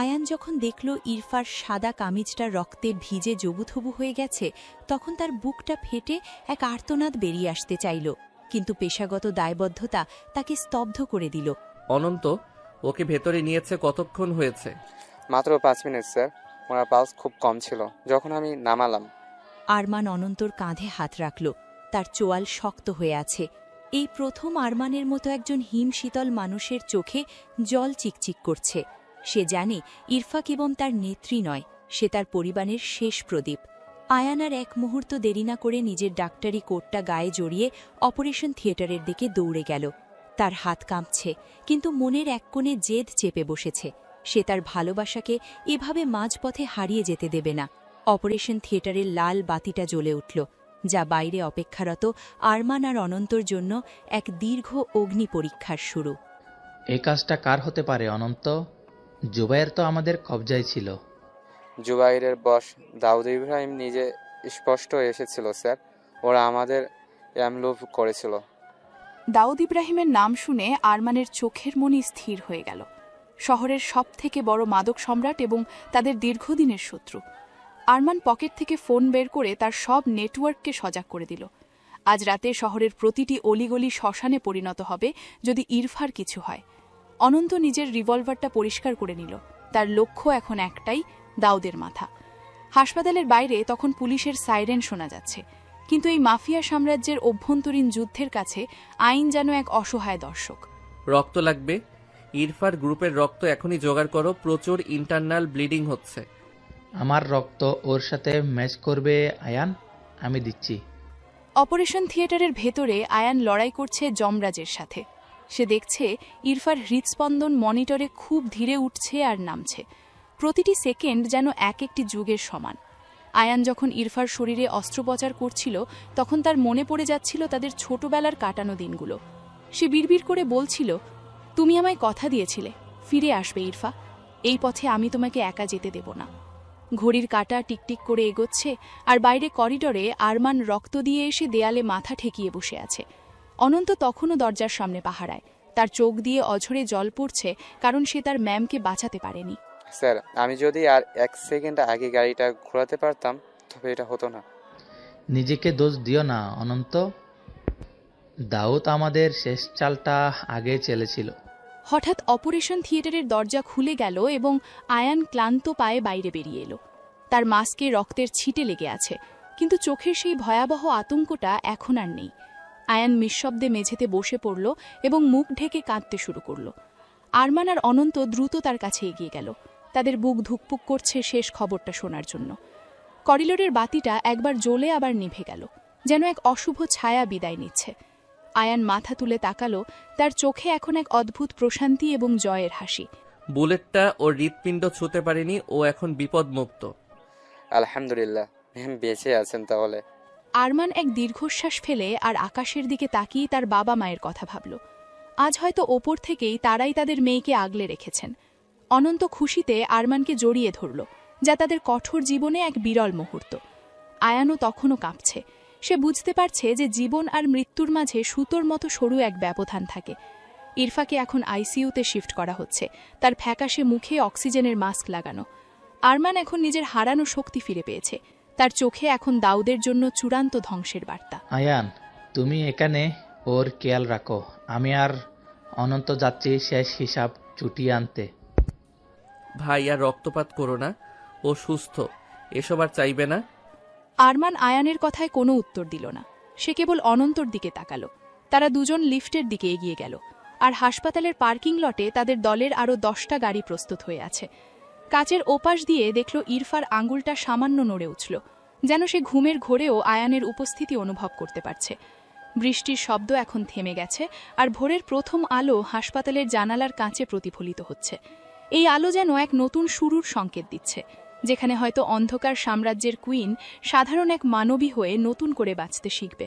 আয়ান যখন দেখল ইরফার সাদা কামিজটা রক্তে ভিজে জবুথবু হয়ে গেছে, তখন তার বুকটা ফেটে এক আর্তনাদ বেরিয়ে আসতে চাইল, কিন্তু পেশাগত দায়বদ্ধতা তাকে স্তব্ধ করে দিল।
অনন্ত, ওকে ভেতরে নিয়েছে কতক্ষণ হয়েছে?
মাত্র 5 মিনিট স্যার। ওনার পালস খুব কম ছিল যখন আমি নামালাম।
আরমান অনন্তর কাঁধে হাত রাখল, তার চোয়াল শক্ত হয়ে আছে। এই প্রথম আরমানের মতো একজন হিমশীতল মানুষের চোখে জল চিকচিক করছে। সে জানে ইরফা কেবল তার নেত্রী নয়, সে তার পরিবারের শেষ প্রদীপ। আয়ান আর এক মুহূর্ত দেরি না করে নিজের ডাক্তারি কোটটা গায়ে জড়িয়ে অপারেশন থিয়েটারের দিকে দৌড়ে গেল। তার হাত কাঁপছে, কিন্তু মনের এক কোণে জেদ চেপে বসেছে। সে তার ভালোবাসাকে এভাবে মাঝপথে হারিয়ে যেতে দেবে না। অপারেশন থিয়েটারের লাল বাতিটা জ্বলে উঠল, যা বাইরে অপেক্ষারত আরমান আর অনন্তর জন্য এক দীর্ঘ অগ্নি পরীক্ষার শুরু।
এই কাজটা কার হতে পারে অনন্ত? জুবাইর তো আমাদের কবজায় ছিল।
জুবাইরের বস দাউদ ইব্রাহিম নিজে স্পষ্ট এসেছিল স্যার। ওরা আমাদের অ্যামলুভ করেছিল।
দাউদ ইব্রাহিমের নাম শুনে আরমানের চোখের মনি স্থির হয়ে গেল। শহরের সবথেকে বড় মাদক সম্রাট এবং তাদের দীর্ঘদিনের শত্রু। আরমান পকেট থেকে ফোন বের করে তার সব নেটওয়ার্ককে সজাগ করে দিল। আজ রাতে শহরের প্রতিটি অলিগলি শ্মশানে পরিণত হবে যদি ইরফার কিছু হয়। অনন্ত নিজের রিভলভারটা পরিষ্কার করে নিল। তার লক্ষ্য এখন একটাই, দাউদের মাথা। হাসপাতালের বাইরে তখন পুলিশের সাইরেন শোনা যাচ্ছে, কিন্তু এই মাফিয়া সাম্রাজ্যের অভ্যন্তরীণ যুদ্ধের কাছে আইন যেন এক অসহায় দর্শক।
রক্ত লাগবে। ইরফার গ্রুপের রক্ত এখনই জোগাড় করো, প্রচুর ইন্টারনাল ব্লিডিং হচ্ছে।
আমার রক্ত ওর সাথে ম্যাচ করবে আয়ান, আমি দিচ্ছি।
অপারেশন থিয়েটারের ভেতরে আয়ান লড়াই করছে যমরাজের সাথে। সে দেখছে ইরফার হৃদস্পন্দন মনিটরে খুব ধীরে উঠছে আর নামছে। প্রতিটি সেকেন্ড যেন এক একটি যুগের সমান। আয়ান যখন ইরফার শরীরে অস্ত্রোপচার করছিল, তখন তার মনে পড়ে যাচ্ছিল তাদের ছোটবেলার কাটানো দিনগুলো। সে বিড়বিড় করে বলছিল, তুমি আমায় কথা দিয়েছিলে, ফিরে আসবে ইরফা, এই পথে আমি তোমাকে একা যেতে দেব না। ঘড়ির কাঁটা টিকটিক করে এগোচ্ছে, আর বাইরে করিডরে আরমান রক্ত দিয়ে এসে দেয়ালে মাথা ঠেকিয়ে বসে আছে। অনন্ত তখনও দরজার সামনে পাহারায়, তার চোখ দিয়ে অঝরে জল পড়ছে, কারণ সে তার ম্যামকে বাঁচাতে পারেনি।
স্যার, আমি যদি আর 1 সেকেন্ড আগে গাড়িটা ঘোরাতে পারতাম তবে এটা হতো না।
নিজেকে দোষ দিও না অনন্ত। দাউদ আমাদের শেষ চালটা আগে চেলেছিল।
হঠাৎ অপারেশন থিয়েটারের দরজা খুলে গেল এবং আয়ান ক্লান্ত পায়ে বাইরে বেরিয়ে এলো। তার মাস্কে রক্তের ছিটে লেগে আছে, কিন্তু চোখের সেই ভয়াবহ আতঙ্কটা এখন আর নেই। আয়ান নিঃশব্দে মেঝেতে বসে পড়ল এবং মুখ ঢেকে কাঁদতে শুরু করল। আরমান আর অনন্ত দ্রুত তার কাছে এগিয়ে গেল, তাদের বুক ধুকপুক করছে শেষ খবরটা শোনার জন্য। করিডোরের বাতিটা একবার জ্বলে আবার নিভে গেল, যেন এক অশুভ ছায়া বিদায় নিচ্ছে। আয়ান মাথা তুলে তাকালো, তার চোখে এখন এক অদ্ভুত প্রশান্তি এবং জয়ের হাসি।
বুলেটটা ওর হৃৎপিণ্ড ছুঁতে পারেনি, ও এখন বিপদমুক্ত।
আলহামদুলিল্লাহ, ম্যাম বেঁচে আছেন তাহলে।
আরমান এক দীর্ঘশ্বাস ফেলে আর আকাশের দিকে তাকিয়ে তার বাবা মায়ের কথা ভাবল। আজ হয়তো ওপর থেকেই তারাই তাদের মেয়েকে আগলে রেখেছেন। অনন্ত খুশিতে আরমানকে জড়িয়ে ধরল, যা তাদের কঠোর জীবনে এক বিরল মুহূর্ত। আয়ানও তখনও কাঁপছে। সে বুঝতে পারছে যে জীবন আর মৃত্যুর মাঝে সুতোর মতো সরু এক ব্যবধান থাকে। ইরফাকে এখন আইসিইউতে শিফট করা হচ্ছে, তার ফ্যাকাশে মুখে অক্সিজেনের মাস্ক লাগানো। আরমান এখন নিজের হারানো শক্তি ফিরে পেয়েছে, তার চোখে এখন দাউদের জন্য চূড়ান্ত ধ্বংসের বার্তা।
আয়ান, তুমি এখানে ওর খেয়াল রাখো, আমি আর অনন্ত যাচ্ছি শেষ হিসাব চুটিয়ে আনতে।
ভাই, আর রক্তপাত করো না, ও সুস্থ, এসব আর চাইবে না।
আরমান আয়ানের কথায় কোনো উত্তর দিল না, সে কেবল অনন্তর দিকে তাকালো। তারা দুজন লিফটের দিকে এগিয়ে গেল, আর হাসপাতালের পার্কিং লটে তাদের দলের আরও 10টা গাড়ি প্রস্তুত হয়ে আছে। কাচের ওপাশ দিয়ে দেখল ইরফার আঙুলটা সামান্য নড়ে উঠল, যেন সে ঘুমের ঘোরেও আয়ানের উপস্থিতি অনুভব করতে পারছে। বৃষ্টির শব্দ এখন থেমে গেছে, আর ভোরের প্রথম আলো হাসপাতালের জানালার কাঁচে প্রতিফলিত হচ্ছে। এই আলো যেন এক নতুন শুরুর সংকেত দিচ্ছে। যেখানে হয়তো অন্ধকার সাম্রাজ্যের কুইন সাধারণ এক মানবী হয়ে নতুন করে বাঁচতে শিখবে।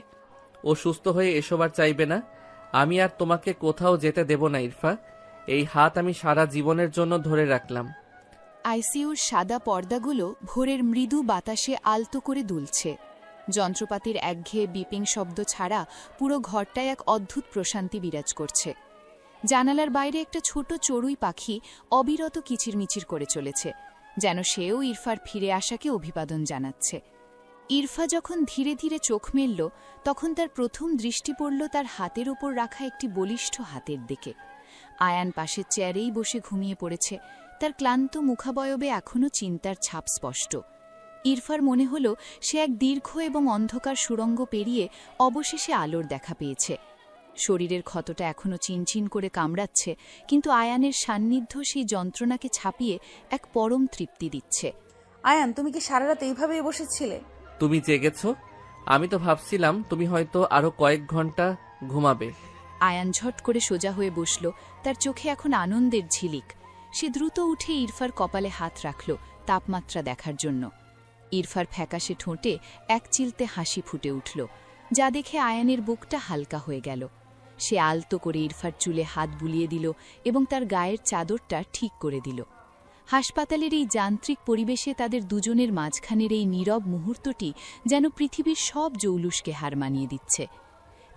ও সুস্থ হয়ে এসব আর চাইবে না। আমি আর তোমাকে কোথাও যেতে দেব না ইরফা। এই হাত আমি সারা জীবনের জন্য ধরে রাখলাম।
আইসিইউর সাদা পর্দাগুলো ভোরের মৃদু বাতাসে আলতো করে দুলছে। যন্ত্রপাতির একঘেয়ে বিপিং শব্দ ছাড়া পুরো ঘরটায় এক অদ্ভুত প্রশান্তি বিরাজ করছে। জানালার বাইরে একটা ছোট চড়ুই পাখি অবিরত কিচিরমিচির করে চলেছে, যেন সেও ইরফার ফিরে আসাকে অভিবাদন জানাচ্ছে। ইরফা যখন ধীরে ধীরে চোখ মেলল, তখন তার প্রথম দৃষ্টি পড়ল তার হাতের ওপর রাখা একটি বলিষ্ঠ হাতের দিকে। আয়ান পাশের চেয়ারেই বসে ঘুমিয়ে পড়েছে, তার ক্লান্ত মুখাবয়বে এখনও চিন্তার ছাপ স্পষ্ট। ইরফার মনে হল সে এক দীর্ঘ এবং অন্ধকার সুড়ঙ্গ পেরিয়ে অবশেষে আলোর দেখা পেয়েছে। শরীরের ক্ষতটা এখনও চিনচিন করে কামড়াচ্ছে, কিন্তু আয়ানের সান্নিধ্য সেই যন্ত্রণাকে ছাপিয়ে এক পরম তৃপ্তি দিচ্ছে।
আয়ান, তুমি কি সারা রাত এইভাবেই বসেছিলে?
তুমি জেগেছ? আমি তো ভাবছিলাম তুমি হয়তো আরো কয়েক ঘন্টা ঘুমাবে।
আয়ান ঝট করে সোজা হয়ে বসল, তার চোখে এখন আনন্দের ঝিলিক। সে দ্রুত উঠে ইরফার কপালে হাত রাখল তাপমাত্রা দেখার জন্য। ইরফার ফ্যাকাশে ঠোঁটে এক চিলতে হাসি ফুটে উঠল, যা দেখে আয়ানের বুকটা হালকা হয়ে গেল। সে আলতো করে ইরফার চুলে হাত বুলিয়ে দিল এবং তার গায়ের চাদরটা ঠিক করে দিল। হাসপাতালের এই যান্ত্রিক পরিবেশে তাদের দুজনের মাঝখানের এই নীরব মুহূর্তটি যেন পৃথিবীর সব জৌলুসকে হার মানিয়ে দিচ্ছে।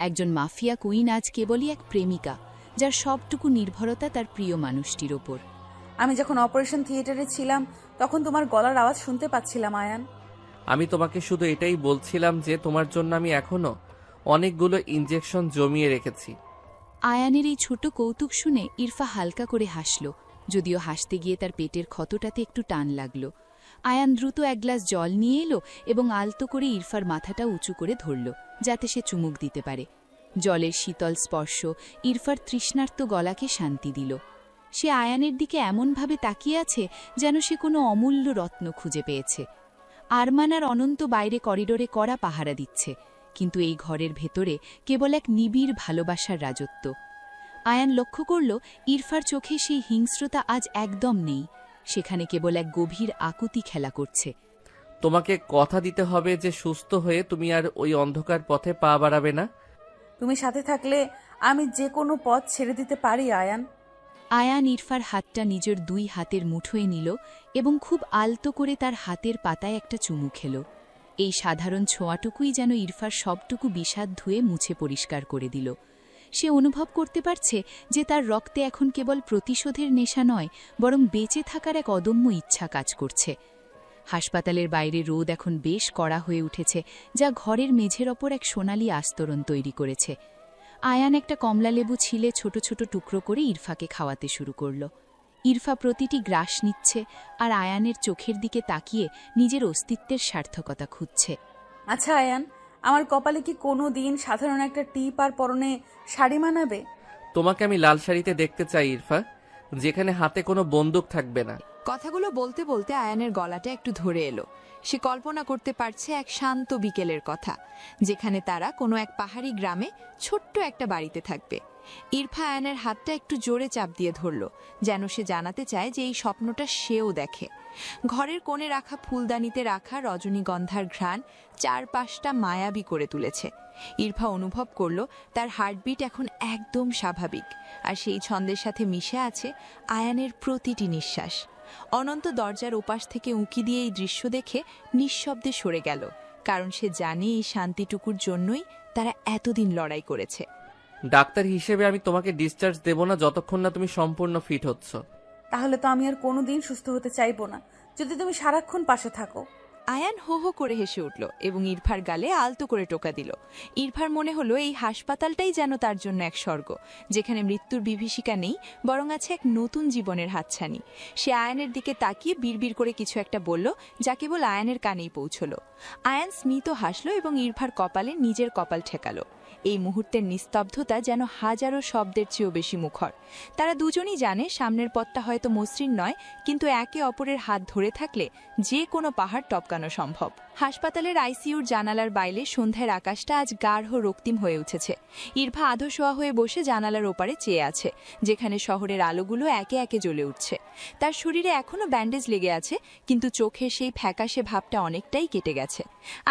একজন মাফিয়া কুইন আজ কেবলই এক প্রেমিকা, যার সবটুকু নির্ভরতা তার প্রিয় মানুষটির ওপর।
আমি যখন অপারেশন থিয়েটারে ছিলাম তখন তোমার গলার আওয়াজ শুনতে পাচ্ছিলাম আয়ান।
আমি তোমাকে শুধু এটাই বলছিলাম যে তোমার জন্য আমি এখনো অনেকগুলো ইনজেকশন জমিয়ে রেখেছি।
আয়ানের এই ছোট কৌতুক শুনে ইরফা হালকা করে হাসল, যদিও হাসতে গিয়ে তার পেটের ক্ষতটাতে একটু টান লাগল। আয়ান দ্রুত এক গ্লাস জল নিয়ে এলো এবং আলতো করে ইরফার মাথাটা উঁচু করে ধরল, যাতে সে চুমুক দিতে পারে। জলের শীতল স্পর্শ ইরফার তৃষ্ণার্ত গলাকে শান্তি দিল। সে আয়ানের দিকে এমনভাবে তাকিয়ে আছে যেন সে কোনো অমূল্য রত্ন খুঁজে পেয়েছে। আরমান আর অনন্ত বাইরে করিডোরে কড়া পাহারা দিচ্ছে, কিন্তু এই ঘরের ভেতরে কেবল এক নিবিড় ভালোবাসার রাজত্ব। আয়ান লক্ষ্য করল ইরফার চোখে সেই হিংস্রতা আজ একদম নেই, সেখানে কেবল এক গভীর আকুতি খেলা করছে।
তোমাকে কথা দিতে হবে যে সুস্থ হয়ে তুমি আর ওই অন্ধকার পথে পা বাড়াবে না।
তুমি সাথে থাকলে আমি যে কোনো পথ ছেড়ে দিতে পারি আয়ান।
আয়ান ইরফার হাতটা নিজের দুই হাতের মুঠোয় নিল এবং খুব আলতো করে তার হাতের পাতায় একটা চুমু খেল। এই সাধারণ ছোঁয়াটুকুই যেন ইরফার সবটুকু বিষাদ ধুয়ে মুছে পরিষ্কার করে দিল। সে অনুভব করতে পারছে যে তার রক্তে এখন কেবল প্রতিশোধের নেশা নয়, বরং বেঁচে থাকার এক অদম্য ইচ্ছা কাজ করছে। হাসপাতালের বাইরে রোদ এখন বেশ কড়া হয়ে উঠেছে, যা ঘরের মেঝের ওপর এক সোনালি আস্তরণ তৈরি করেছে। আয়ান একটা কমলালেবু ছিলে ছোট ছোট টুকরো করে ইরফাকে খাওয়াতে শুরু করল। ইরফা প্রতিটি গ্রাস নিচ্ছে আর আয়ানের চোখের দিকে তাকিয়ে নিজের অস্তিত্বের সার্থকতা খুঁজছে।
আচ্ছা আয়ান, আমার কপালে কি কোনো দিন সাধারণ একটা টিপ আর পরনে শাড়ি মানাবে?
তোমাকে আমি লাল শাড়িতে দেখতে চাই ইরফা, যেখানে হাতে কোনো বন্দুক থাকবে না।
কথাগুলো বলতে বলতে আয়ানের গলাটা একটু ধরে এলো। সে কল্পনা করতে পারছে এক শান্ত বিকেলের কথা, যেখানে তারা কোনো এক পাহাড়ি গ্রামে ছোট্ট একটা বাড়িতে থাকবে। ইরফা আয়ানের হাতটা একটু জোরে চাপ দিয়ে ধরল, যেন সে জানাতে চায় যে এই স্বপ্নটা সেও দেখে। ঘরের কোণে রাখা ফুলদানিতে রাখা রজনীগন্ধার ঘ্রাণ চারপাশটা মায়াবী করে তুলেছে। ইরফা অনুভব করল তার হার্টবিট এখন একদম স্বাভাবিক, আর সেই ছন্দের সাথে মিশে আছে আয়ানের প্রতিটি নিঃশ্বাস। অনন্ত দরজার ওপাশ থেকে উঁকি দিয়ে এই দৃশ্য দেখে নিঃশব্দে সরে গেল, কারণ সে জানে এই শান্তিটুকুর জন্যই তারা এতদিন লড়াই করেছে।
ডাক্তার হিসেবে আমি তোমাকে ডিসচার্জ দেব না যতক্ষণ না তুমি সম্পূর্ণ ফিট হচ্ছ।
তাহলে তো আমি আর কোনোদিন সুস্থ হতে চাইবো না, যদি তুমি সারাক্ষণ পাশে থাকো।
আয়ান হো হো করে হেসে উঠল এবং ইরফার গালে আলতো করে টোকা দিল। ইরফার মনে হলো এই হাসপাতালটাই যেন তার জন্য এক স্বর্গ, যেখানে মৃত্যুর বিভীষিকা নেই, বরং আছে এক নতুন জীবনের হাতছানি। সে আয়ানের দিকে তাকিয়ে বিড়বিড় করে কিছু একটা বলল, যা কেবল আয়ানের কানেই পৌঁছল। আয়ান স্মিত হাসল এবং ইরফার কপালে নিজের কপাল ঠেকালো। এই মুহূর্তের নিস্তব্ধতা যেন হাজারো শব্দের চেয়েও বেশি মুখর। তারা দুজনই জানে সামনের পথটা হয়তো মসৃণ নয়, কিন্তু একে অপরের হাত ধরে থাকলে যে কোনো পাহাড় টপকানো সম্ভব। হাসপাতালের আইসিইউর জানালার বাইরে সন্ধ্যার আকাশটা আজ গাঢ় রক্তিম হয়ে উঠেছে। ইরফা আধশোয়া হয়ে বসে জানালার ওপারে চেয়ে আছে, যেখানে শহরের আলোগুলো একে একে জ্বলে উঠছে। তার শরীরে এখনো ব্যান্ডেজ লেগে আছে, কিন্তু চোখের সেই ফ্যাকাশে ভাবটা অনেকটাই কেটে গেছে।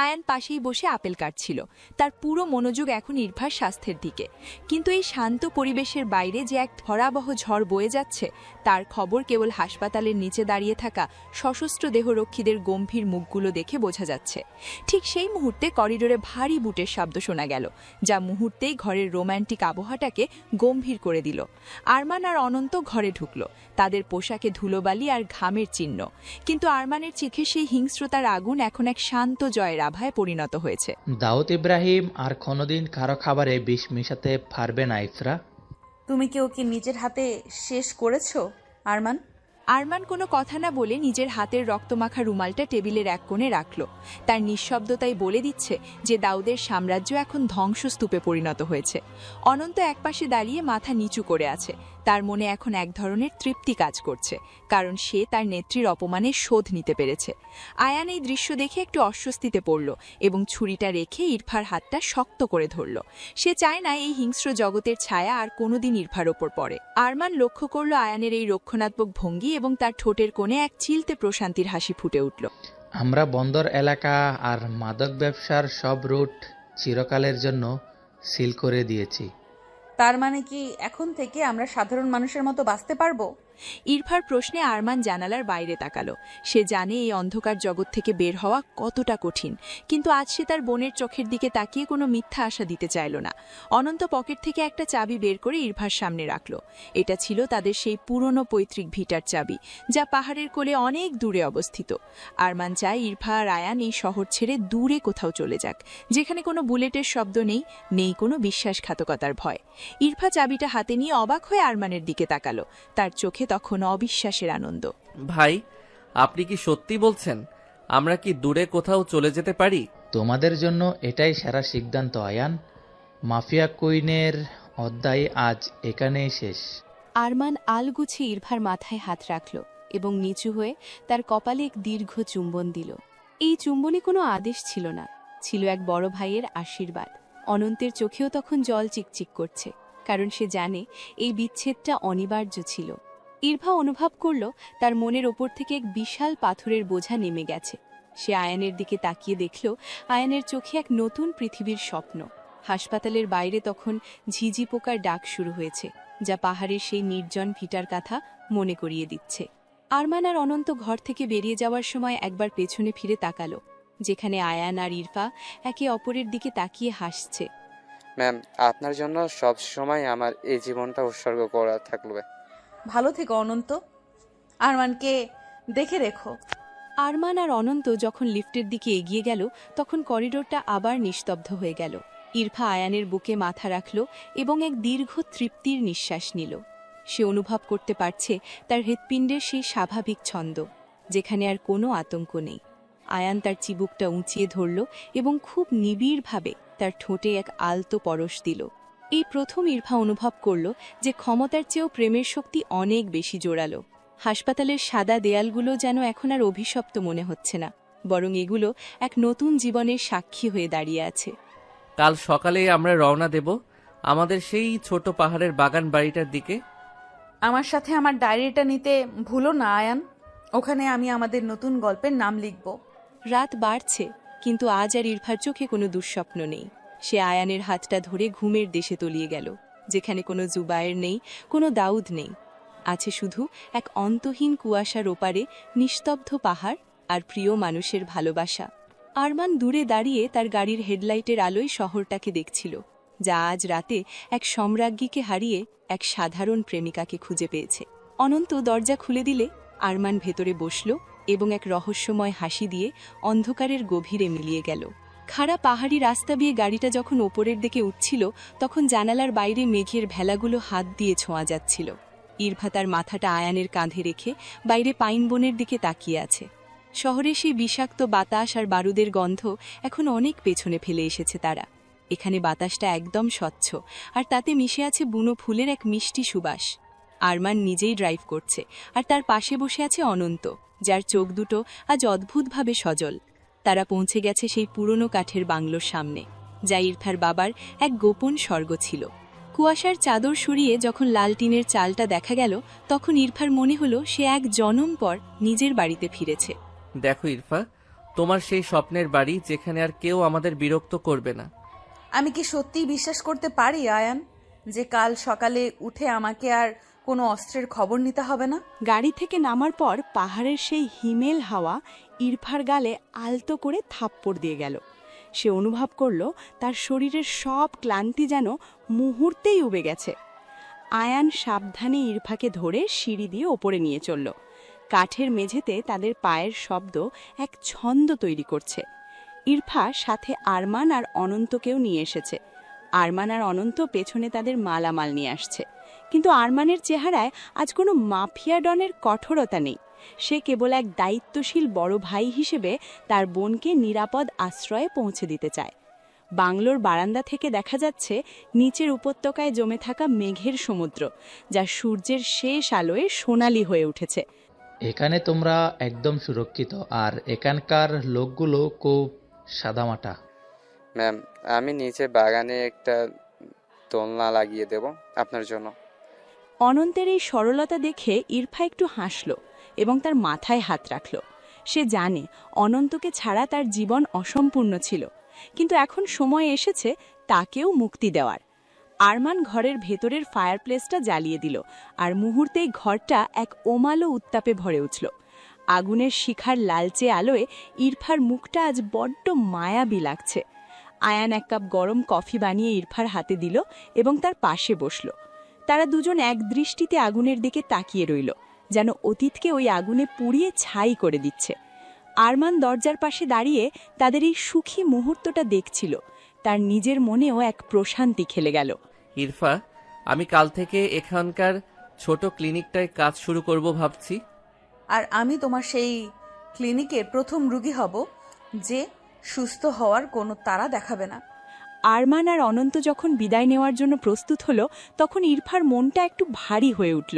আয়ান পাশেই বসে আপেল কাটছিল। তার পুরো মনোযোগ এখন ইরফার স্বাস্থ্যের দিকে। কিন্তু এই শান্ত পরিবেশের বাইরে যে এক ভয়াবহ ঝড় বয়ে যাচ্ছে, তার খবর কেবল হাসপাতালের নিচে দাঁড়িয়ে থাকা সশস্ত্র দেহরক্ষীদের গম্ভীর মুখগুলো দেখে বোঝা যাচ্ছে। ঠিক সেই মুহূর্তে করিডোরে ভারী বুটের শব্দ শোনা গেল, যা মুহূর্তেই ঘরের রোম্যান্টিক আবহাওয়াটাকে গম্ভীর করে দিল। আরমান আর অনন্ত ঘরে ঢুকল, তাদের পোশাকে ধুলোবালি আর ঘামের চিহ্ন। কিন্তু আরমানের চোখে সেই হিংস্রতার আগুন এখন এক শান্ত জয়ের আভায় পরিণত হয়েছে।
দাউদ ইব্রাহিম আর কোনোদিন কারো খাবারে বিষ মিশাতে পারবে না ইফরা।
তুমি কি ওকে নিজের হাতে শেষ করেছো আরমান?
আরমান কোনো কথা না বলে নিজের হাতের রক্তমাখা রুমালটা টেবিলের এক কোণে রাখল। তার নিঃশব্দতাই বলে দিচ্ছে যে দাউদের সাম্রাজ্য এখন ধ্বংসস্তূপে পরিণত হয়েছে। অনন্ত একপাশে দাঁড়িয়ে মাথা নিচু করে আছে। তার মনে এখন এক ধরনের তৃপ্তি কাজ করছে, কারণ সে তার নেত্রীর অপমানের শোধ নিতে পেরেছে। আয়ান এই দৃশ্য দেখে একটু অস্বস্তিতে পড়ল এবং ছুরিটা রেখে ইরফার হাতটা শক্ত করে ধরল। সে চায় না এই হিংস্র জগতের ছায়া আর কোনোদিন ইরফার ওপর পড়ে। আরমান লক্ষ্য করল আয়ানের এই রক্ষণাত্মক ভঙ্গি এবং তার ঠোঁটের কোণে এক চিলতে প্রশান্তির হাসি ফুটে উঠল।
আমরা বন্দর এলাকা আর মাদক ব্যবসার সব রুট চিরকালের জন্য সিল করে দিয়েছি।
তার মানে কি এখন থেকে আমরা সাধারণ মানুষের মতো বাঁচতে পারবো?
ইরফার প্রশ্নে আরমান জানালার বাইরে তাকালো। সে জানে এই অন্ধকার জগৎ থেকে বের হওয়া কতটা কঠিন, কিন্তু আজ সে তার বোনের চোখের দিকে তাকিয়ে কোনো মিথ্যা আশা দিতে চাইল না। অনন্ত পকেট থেকে একটা চাবি বের করে ইরফার সামনে রাখল। এটা ছিল তাদের সেই পুরনো পৈতৃক ভিটার চাবি, যা পাহাড়ের কোলে অনেক দূরে অবস্থিত। আরমান চায় ইরফা আর আয়ান এই শহর ছেড়ে দূরে কোথাও চলে যাক, যেখানে কোনো বুলেটের শব্দ নেই, নেই কোনো বিশ্বাসঘাতকতার ভয়। ইরফা চাবিটা হাতে নিয়ে অবাক হয়ে আরমানের দিকে তাকালো। তার চোখে তখন অবিশ্বাসের আনন্দ।
ভাই, আপনি কি সত্যি বলছেন? আমরা কি দূরে কোথাও চলে যেতে পারি?
তোমাদের জন্য এটাই সেরা সিদ্ধান্ত আয়ান। মাফিয়া কুইনের অধ্যায় আজ এখানেই শেষ।
আরমান আলগুছে ইরফার মাথায় হাত রাখল এবং নিচু হয়ে তার কপালে এক দীর্ঘ চুম্বন দিল। এই চুম্বনে কোনো আদেশ ছিল না, ছিল এক বড় ভাইয়ের আশীর্বাদ। অনন্তের চোখেও তখন জল চিকচিক করছে, কারণ সে জানে এই বিচ্ছেদটা অনিবার্য ছিল। ইরফা অনুভব করল তার মনের ওপর থেকে এক বিশাল পাথরের বোঝা নেমে গেছে। সে আয়ানের দিকে তাকিয়ে দেখল আয়ানের চোখে এক নতুন পৃথিবীর স্বপ্ন। হাসপাতালের বাইরে তখন ঝিঝি পোকার ডাক শুরু হয়েছে, যা পাহাড়ের সেই নির্জন ভিটার কথা মনে করিয়ে দিচ্ছে। আরমান আর অনন্ত ঘর থেকে বেরিয়ে যাওয়ার সময় একবার পেছনে ফিরে তাকালো, যেখানে আয়ান আর ইরফা একে অপরের দিকে তাকিয়ে হাসছে।
ম্যাম, আপনার জন্য সব সময় আমার এই জীবনটা উৎসর্গ করা থাকবে।
ভালো থেকো অনন্ত। আরমানকে দেখে রেখো।
আরমান আর অনন্ত যখন লিফটের দিকে এগিয়ে গেল, তখন করিডোরটা আবার নিস্তব্ধ হয়ে গেল। ইরফা আয়ানের বুকে মাথা রাখল এবং এক দীর্ঘ তৃপ্তির নিঃশ্বাস নিল। সে অনুভব করতে পারছে তার হৃৎপিণ্ডের সেই স্বাভাবিক ছন্দ, যেখানে আর কোনো আতঙ্ক নেই। আয়ান তার চিবুকটা উঁচিয়ে ধরল এবং খুব নিবিড়ভাবে তার ঠোঁটে এক আলতো পরশ দিল। এই প্রথম ইরফা অনুভব করল যে ক্ষমতার চেয়েও প্রেমের শক্তি অনেক বেশি জোরালো। হাসপাতালের সাদা দেয়ালগুলো যেন এখন আর অভিশপ্ত মনে হচ্ছে না, বরং এগুলো এক নতুন জীবনের সাক্ষী হয়ে দাঁড়িয়ে আছে।
কাল সকালে আমরা রওনা দেব আমাদের সেই ছোট পাহাড়ের বাগান বাড়িটার দিকে।
আমার সাথে আমার ডায়েরিটা নিতে ভুলো না আয়ান। ওখানে আমি আমাদের নতুন গল্পের নাম লিখব।
রাত বাড়ছে, কিন্তু আজ আর ইরফার চোখে কোনো দুঃস্বপ্ন নেই। সে আয়ানের হাতটা ধরে ঘুমের দেশে তলিয়ে গেল, যেখানে কোনো জুবায়ের নেই, কোনো দাউদ নেই। আছে শুধু এক অন্তহীন কুয়াশার ওপারে নিস্তব্ধ পাহাড় আর প্রিয় মানুষের ভালোবাসা। আরমান দূরে দাঁড়িয়ে তার গাড়ির হেডলাইটের আলোয় শহরটাকে দেখছিল, যা আজ রাতে এক সম্রাজ্ঞীকে হারিয়ে এক সাধারণ প্রেমিকাকে খুঁজে পেয়েছে। অনন্ত দরজা খুলে দিলে আরমান ভেতরে বসল এবং এক রহস্যময় হাসি দিয়ে অন্ধকারের গভীরে মিলিয়ে গেল। খাড়া পাহাড়ি রাস্তা দিয়ে গাড়িটা যখন ওপরের দিকে উঠছিল, তখন জানালার বাইরে মেঘের ভেলাগুলো হাত দিয়ে ছোঁয়া যাচ্ছিল। ইরফা তার মাথাটা আয়ানের কাঁধে রেখে বাইরে পাইন বনের দিকে তাকিয়ে আছে। শহরে সেই বিষাক্ত বাতাস আর বারুদের গন্ধ এখন অনেক পেছনে ফেলে এসেছে তারা। এখানে বাতাসটা একদম স্বচ্ছ, আর তাতে মিশে আছে বুনো ফুলের এক মিষ্টি সুবাস। আরমান নিজেই ড্রাইভ করছে, আর তার পাশে বসে আছে অনন্ত, যার চোখ দুটো আজ অদ্ভুতভাবে সজল।
তারা পৌঁছে গেছে সেই পুরনো কাঠের বাংলোর সামনে, যা ইরফার বাবার এক গোপন স্বর্গ ছিল। কুয়াশার চাদর সরিয়ে যখন লাল টিনের চালটা দেখা গেল, তখন ইরফার মনে হলো সে এক জনম পর নিজের বাড়িতে ফিরেছে।
দেখো ইরফা, তোমার সেই স্বপ্নের বাড়ি যেখানে আর কেউ আমাদের বিরক্ত করবে না।
আমি কি সত্যিই বিশ্বাস করতে পারি আয়ান যে কাল সকালে উঠে আমাকে আর কোনো অস্ত্রের খবর নিতে হবে না?
গাড়ি থেকে নামার পর পাহাড়ের সেই হিমেল হাওয়া ইরফার গালে আলতো করে থাপ্পড় দিয়ে গেল। সে অনুভব করল তার শরীরের সব ক্লান্তি যেন মুহূর্তেই উবে গেছে। আয়ান সাবধানে ইরফাকে ধরে সিঁড়ি দিয়ে ওপরে নিয়ে চলল। কাঠের মেঝেতে তাদের পায়ের শব্দ এক ছন্দ তৈরি করছে। ইরফা সাথে আরমান আর অনন্তকেও নিয়ে এসেছে। আরমান আর অনন্ত পেছনে তাদের মালামাল নিয়ে আসছে, কিন্তু আরমানের চেহারায় আজ কোনো মাফিয়া ডনের কঠোরতা নেই। সে কেবল এক দায়িত্বশীল বড় ভাই হিসেবে তার বোনকে নিরাপদ আশ্রয়ে পৌঁছে দিতে চায়। বাংলোর বারান্দা থেকে দেখা যাচ্ছে নিচের উপত্যকায় জমে থাকা মেঘের সমুদ্র, যা সূর্যের শেষ আলোয় সোনালি হয়ে উঠেছে।
এখানে তোমরা একদম সুরক্ষিত, আর এখানকার লোকগুলো খুব সাদামাটা।
ম্যাম, আমি নিচে বাগানে একটা দোলনা লাগিয়ে দেব আপনার জন্য।
অনন্তের এই সরলতা দেখে ইরফা একটু হাসল এবং তার মাথায় হাত রাখল। সে জানে অনন্তকে ছাড়া তার জীবন অসম্পূর্ণ ছিল, কিন্তু এখন সময় এসেছে তাকেও মুক্তি দেওয়ার। আরমান ঘরের ভেতরের ফায়ারপ্লেসটা জ্বালিয়ে দিল, আর মুহূর্তেই ঘরটা এক ওমালো উত্তাপে ভরে উঠল। আগুনের শিখার লালচে আলোয় ইরফার মুখটা আজ বড্ড মায়াবী লাগছে। আয়ান এক কাপ গরম কফি বানিয়ে ইরফার হাতে দিল এবং তার পাশে বসল। তারা দুজন এক দৃষ্টিতে আগুনের দিকে তাকিয়ে রইল, যেন অতীতকে ওই আগুনে পুড়িয়ে ছাই করে দিচ্ছে। আরমান দরজার পাশে দাঁড়িয়ে তাদের এই সুখী মুহূর্তটা দেখছিল। তার নিজের মনেও এক প্রশান্তি খেলে গেল।
ইরফা, আমি কাল থেকে এখানকার ছোট ক্লিনিকটায় কাজ শুরু করব ভাবছি।
আর আমি তোমার সেই ক্লিনিকের প্রথম রুগী হব যে সুস্থ হওয়ার কোনো তাড়া দেখাবে না।
আরমান আর অনন্ত যখন বিদায় নেওয়ার জন্য প্রস্তুত হলো, তখন ইরফার মনটা একটু ভারী হয়ে উঠল।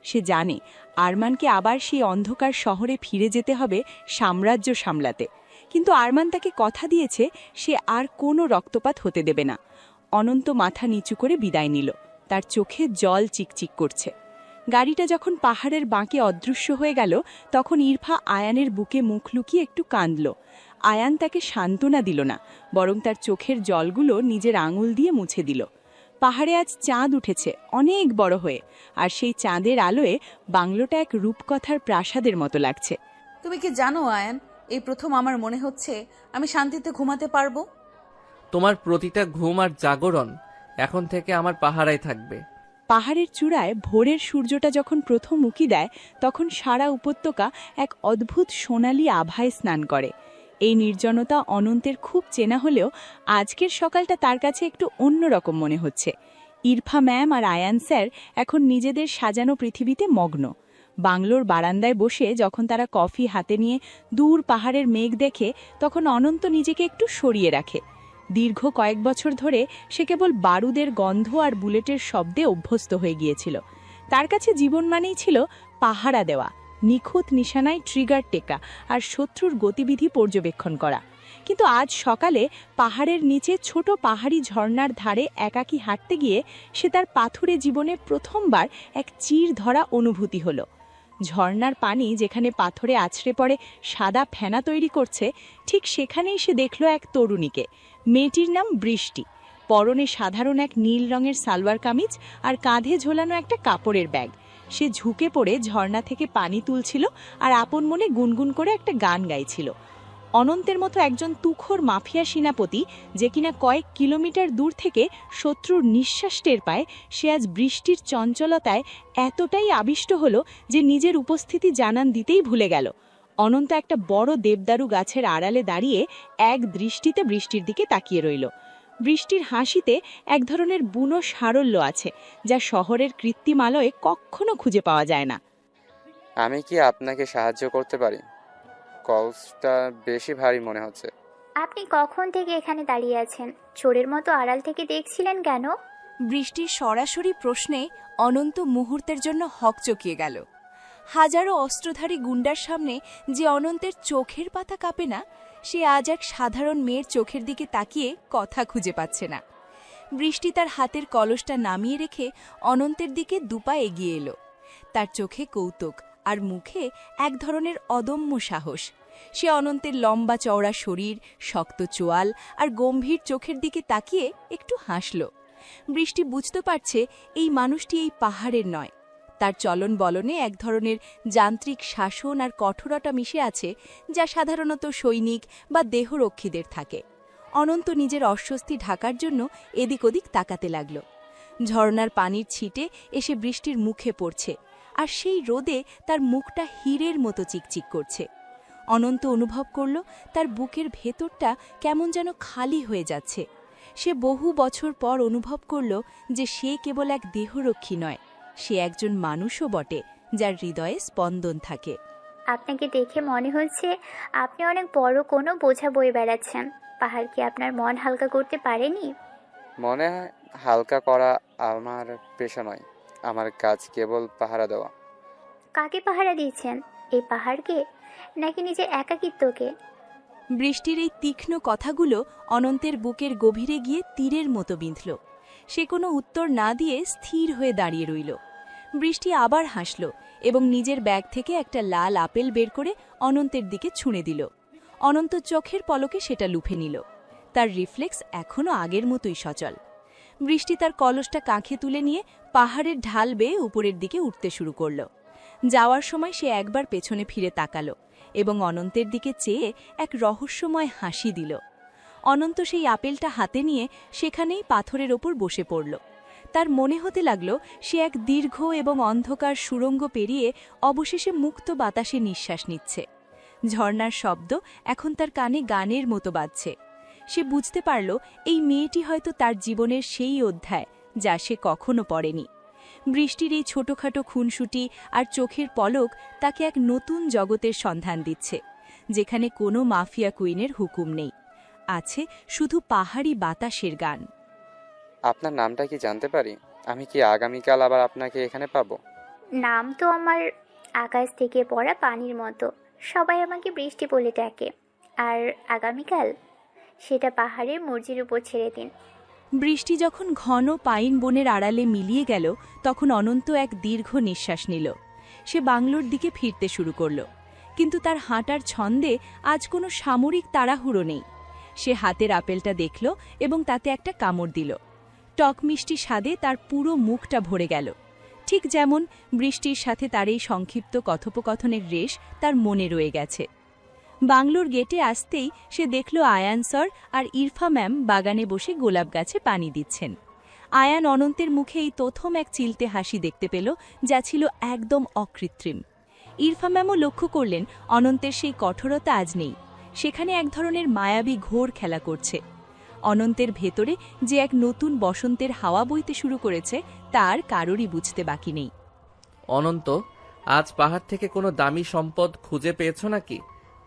সে জানে আরমানকে আবার সেই অন্ধকার শহরে ফিরে যেতে হবে সাম্রাজ্য সামলাতে, কিন্তু আরমান তাকে কথা দিয়েছে সে আর কোনো রক্তপাত হতে দেবে না। অনন্ত মাথা নিচু করে বিদায় নিল, তার চোখে জল চিকচিক করছে। গাড়িটা যখন পাহাড়ের বাঁকে অদৃশ্য হয়ে গেল, তখন ইরফা আয়ানের বুকে মুখ লুকিয়ে একটু কাঁদল। আয়ান তাকে সান্ত্বনা দিল না, বরং তার চোখের জলগুলো নিজের আঙুল দিয়ে মুছে দিল। পাহাড়ে আজ চাঁদ উঠেছে অনেক বড় হয়ে, আর সেই চাঁদের আলোয় বাংলোটা এক রূপকথার প্রাসাদের মতো লাগছে।
তুমি কি জানো আয়ান, এই প্রথম আমার মনে হচ্ছে আমি শান্তিতে ঘুমাতে পারবো।
তোমার প্রতিটা ঘুম আর জাগরণ এখন থেকে আমার পাহারায় থাকবে।
পাহাড়ের চূড়ায় ভোরের সূর্যটা যখন প্রথম উঁকি দেয়, তখন সারা উপত্যকা এক অদ্ভুত সোনালি আভায় স্নান করে। এই নির্জনতা অনন্তের খুব চেনা হলেও আজকের সকালটা তার কাছে একটু অন্যরকম মনে হচ্ছে। ইরফা ম্যাম আর আয়ান স্যার এখন নিজেদের সাজানো পৃথিবীতে মগ্ন। বাংলোর বারান্দায় বসে যখন তারা কফি হাতে নিয়ে দূর পাহাড়ের মেঘ দেখে, তখন অনন্ত নিজেকে একটু সরিয়ে রাখে। দীর্ঘ কয়েক বছর ধরে সে কেবল বারুদের গন্ধ আর বুলেটের শব্দে অভ্যস্ত হয়ে গিয়েছিল। তার কাছে জীবন মানেই ছিল পাহারা দেওয়া, নিখুঁত নিশানায় ট্রিগার টেকা আর শত্রুর গতিবিধি পর্যবেক্ষণ করা। কিন্তু আজ সকালে পাহাড়ের নিচে ছোট পাহাড়ি ঝর্ণার ধারে একাকী হাঁটতে গিয়ে সে তার পাথুরে জীবনে প্রথমবার এক চির ধরা অনুভূতি হলো। ঝর্ণার পানি যেখানে পাথরে আছড়ে পড়ে সাদা ফেনা তৈরি করছে, ঠিক সেখানেই সে দেখল এক তরুণীকে। মেয়েটির নাম বৃষ্টি। পরনে সাধারণ এক নীল রঙের সালোয়ার কামিজ আর কাঁধে ঝোলানো একটা কাপড়ের ব্যাগ। সে ঝুঁকে পড়ে ঝর্ণা থেকে পানি তুলছিল আর আপন মনে গুনগুন করে একটা গান গাইছিল। অনন্তের মতো একজন তুখোর মাফিয়া সেনাপতি, যে কিনা কয়েক কিলোমিটার দূর থেকে শত্রুর নিঃশ্বাস টের পায়, সে আজ বৃষ্টির চঞ্চলতায় এতটাই আবিষ্ট হলো যে নিজের উপস্থিতি জানান দিতেই ভুলে গেল। অনন্ত একটা বড় দেবদারু গাছের আড়ালে দাঁড়িয়ে এক দৃষ্টিতে বৃষ্টির দিকে তাকিয়ে রইল। বৃষ্টির হাসিতে এক ধরনের বুনো সারল্য আছে, যা শহরের কৃত্রিম আলোয় কখনো খুঁজে পাওয়া যায় না।
আমি কি আপনাকে সাহায্য করতে পারি? কলসটা বেশি ভারী মনে হচ্ছে।
আপনি কখন থেকে এখানে দাঁড়িয়ে আছেন? চোরের মতো আড়াল থেকে দেখছিলেন কেন?
বৃষ্টির সরাসরি প্রশ্নে অনন্ত মুহূর্তের জন্য হকচকিয়ে গেল। হাজারো অস্ত্রধারী গুন্ডার সামনে যে অনন্তের চোখের পাতা কাঁপে না, সে আজ এক সাধারণ মেয়ের চোখের দিকে তাকিয়ে কথা খুঁজে পাচ্ছে না। বৃষ্টি তার হাতের কলসটা নামিয়ে রেখে অনন্তের দিকে দুপা এগিয়ে এলো। তার চোখে কৌতুক আর মুখে এক ধরনের অদম্য সাহস। সে অনন্তের লম্বা চওড়া শরীর, শক্ত চোয়াল আর গম্ভীর চোখের দিকে তাকিয়ে একটু হাসল। বৃষ্টি বুঝতে পারছে এই মানুষটি এই পাহাড়ের নয়। তার চলন বলনে এক ধরনের যান্ত্রিক শাসন আর কঠোরতা মিশে আছে, যা সাধারণত সৈনিক বা দেহরক্ষীদের থাকে। অনন্ত নিজের অস্বস্তি ঢাকার জন্য এদিক ওদিক তাকাতে লাগল। ঝর্ণার পানির ছিটে এসে বৃষ্টির মুখে পড়ছে, আর সেই রোদে তার মুখটা হীরের মতো চিকচিক করছে। অনন্ত অনুভব করল তার বুকের ভেতরটা কেমন যেন খালি হয়ে যাচ্ছে। সে বহু বছর পর অনুভব করল যে সে কেবল এক দেহরক্ষী নয়, সে একজন মানুষও বটে, যার হৃদয়ে স্পন্দন থাকে।
আপনাকে দেখে মনে হচ্ছে আপনি অনেক বড় কোনো বোঝা বয়ে বেড়াচ্ছেন। পাহাড় কি আপনার মন হালকা করতে পারেনি?
মনে হালকা করা আমার পেশা নয়, আমার কাজ কেবল পাহারা দেওয়া।
কাকে পাহারা দিয়েছেন? এই পাহাড়কে নাকি নিজের একাকিত্বকে?
বৃষ্টির এই তীক্ষ্ণ কথাগুলো অনন্তের বুকের গভীরে গিয়ে তীরের মতো বিঁধল। সে কোনো উত্তর না দিয়ে স্থির হয়ে দাঁড়িয়ে রইল। বৃষ্টি আবার হাসল এবং নিজের ব্যাগ থেকে একটা লাল আপেল বের করে অনন্তের দিকে ছুঁড়ে দিল। অনন্ত চোখের পলকে সেটা লুফে নিল। তার রিফ্লেক্স এখনও আগের মতোই সচল। বৃষ্টি তার কলসটা কাঁখে তুলে নিয়ে পাহাড়ের ঢাল বেয়ে উপরের দিকে উঠতে শুরু করল। যাওয়ার সময় সে একবার পেছনে ফিরে তাকাল এবং অনন্তের দিকে চেয়ে এক রহস্যময় হাসি দিল। অনন্ত সেই আপেলটা হাতে নিয়ে সেখানেই পাথরের ওপর বসে পড়ল। তার মনে হতে লাগল সে এক দীর্ঘ এবং অন্ধকার সুড়ঙ্গ পেরিয়ে অবশেষে মুক্ত বাতাসে নিঃশ্বাস নিচ্ছে। ঝর্ণার শব্দ এখন তার কানে গানের মতো বাজছে। সে বুঝতে পারল এই মেয়েটি হয়তো তার জীবনের সেই অধ্যায় যা সে কখনো পড়েনি। বৃষ্টির এই ছোটখাটো খুনসুটি আর চোখের পলক তাকে এক নতুন জগতের সন্ধান দিচ্ছে, যেখানে কোনো মাফিয়া কুইনের হুকুম নেই, আছে শুধু পাহাড়ি বাতাসের গান।
আপনার নামটা কি জানতে পারি? আমি কি আগামীকাল আবার আপনাকে এখানে পাবো?
নাম তো আমার আকাশ থেকে পড়া পানির মতো, সবাই আমাকে বৃষ্টি বলে ডাকে। আর আগামীকাল সেটা পাহাড়ের মর্জির উপর ছেড়ে দিন।
বৃষ্টি যখন ঘন পাইন বনের আড়ালে মিলিয়ে গেল, তখন অনন্ত এক দীর্ঘ নিঃশ্বাস নিল। সে বাংলোর দিকে ফিরতে শুরু করল, কিন্তু তার হাঁটার ছন্দে আজ কোনো সামরিক তাড়াহুড়ো নেই। সে হাতের আপেলটা দেখল এবং তাতে একটা কামড় দিল। টক মিষ্টি স্বাদে তার পুরো মুখটা ভরে গেল, ঠিক যেমন বৃষ্টির সাথে তার এই সংক্ষিপ্ত কথোপকথনের রেশ তার মনে রয়ে গেছে। বাংলোর গেটে আসতেই সে দেখল আয়ান স্যার আর ইরফা ম্যাম বাগানে বসে গোলাপ গাছে পানি দিচ্ছেন। আয়ান অনন্তের মুখে এই প্রথম এক চিলতে হাসি দেখতে পেল, যা ছিল একদম অকৃত্রিম। ইরফা ম্যামও লক্ষ্য করলেন অনন্তের সেই কঠোরতা আজ নেই, সেখানে এক ধরনের মায়াবী ঘোর খেলা করছে। অনন্তের ভেতরে যে এক নতুন বসন্তের হাওয়া বইতে শুরু করেছে তার কারোরই বুঝতে বাকি নেই।
অনন্ত, আজ পাহাড় থেকে কোনো দামি সম্পদ খুঁজে পেয়েছো নাকি?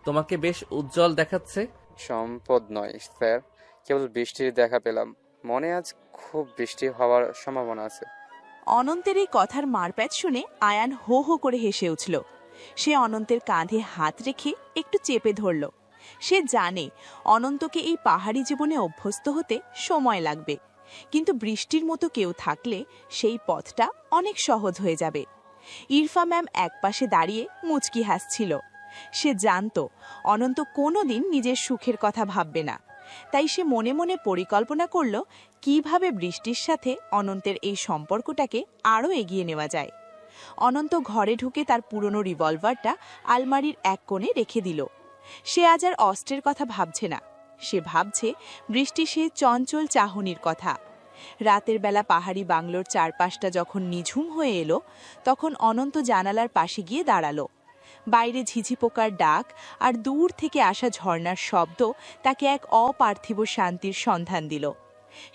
তোমাকে বেশ উজ্জ্বল দেখাচ্ছে।
সম্পদ নয় স্যার, কেবল বৃষ্টির দেখা পেলাম। মনে আজ খুব বৃষ্টি হওয়ার সম্ভাবনা আছে।
অনন্তের এই কথার মারপ্যাচ শুনে আয়ান হো হো করে হেসে উঠল। সে অনন্তের কাঁধে হাত রেখে একটু চেপে ধরল। সে জানে অনন্তকে এই পাহাড়ি জীবনে অভ্যস্ত হতে সময় লাগবে, কিন্তু বৃষ্টির মতো কেউ থাকলে সেই পথটা অনেক সহজ হয়ে যাবে। ইরফা ম্যাম একপাশে দাঁড়িয়ে মুচকি হাসছিল। সে জানত অনন্ত কোনোদিন নিজের সুখের কথা ভাববে না, তাই সে মনে মনে পরিকল্পনা করল কিভাবে বৃষ্টির সাথে অনন্তের এই সম্পর্কটাকে আরও এগিয়ে নেওয়া যায়। অনন্ত ঘরে ঢুকে তার পুরনো রিভলভারটা আলমারির এক কোণে রেখে দিল। সে আজ আর অস্ত্রের কথা ভাবছে না, সে ভাবছে বৃষ্টির সেই চঞ্চল চাহনির কথা। রাতের বেলা পাহাড়ি বাংলোর চারপাশটা যখন নিঝুম হয়ে এলো, তখন অনন্ত জানালার পাশে গিয়ে দাঁড়ালো। বাইরে ঝিঝি পোকার ডাক আর দূর থেকে আসা ঝর্ণার শব্দ তাকে এক অপার্থিব শান্তির সন্ধান দিল।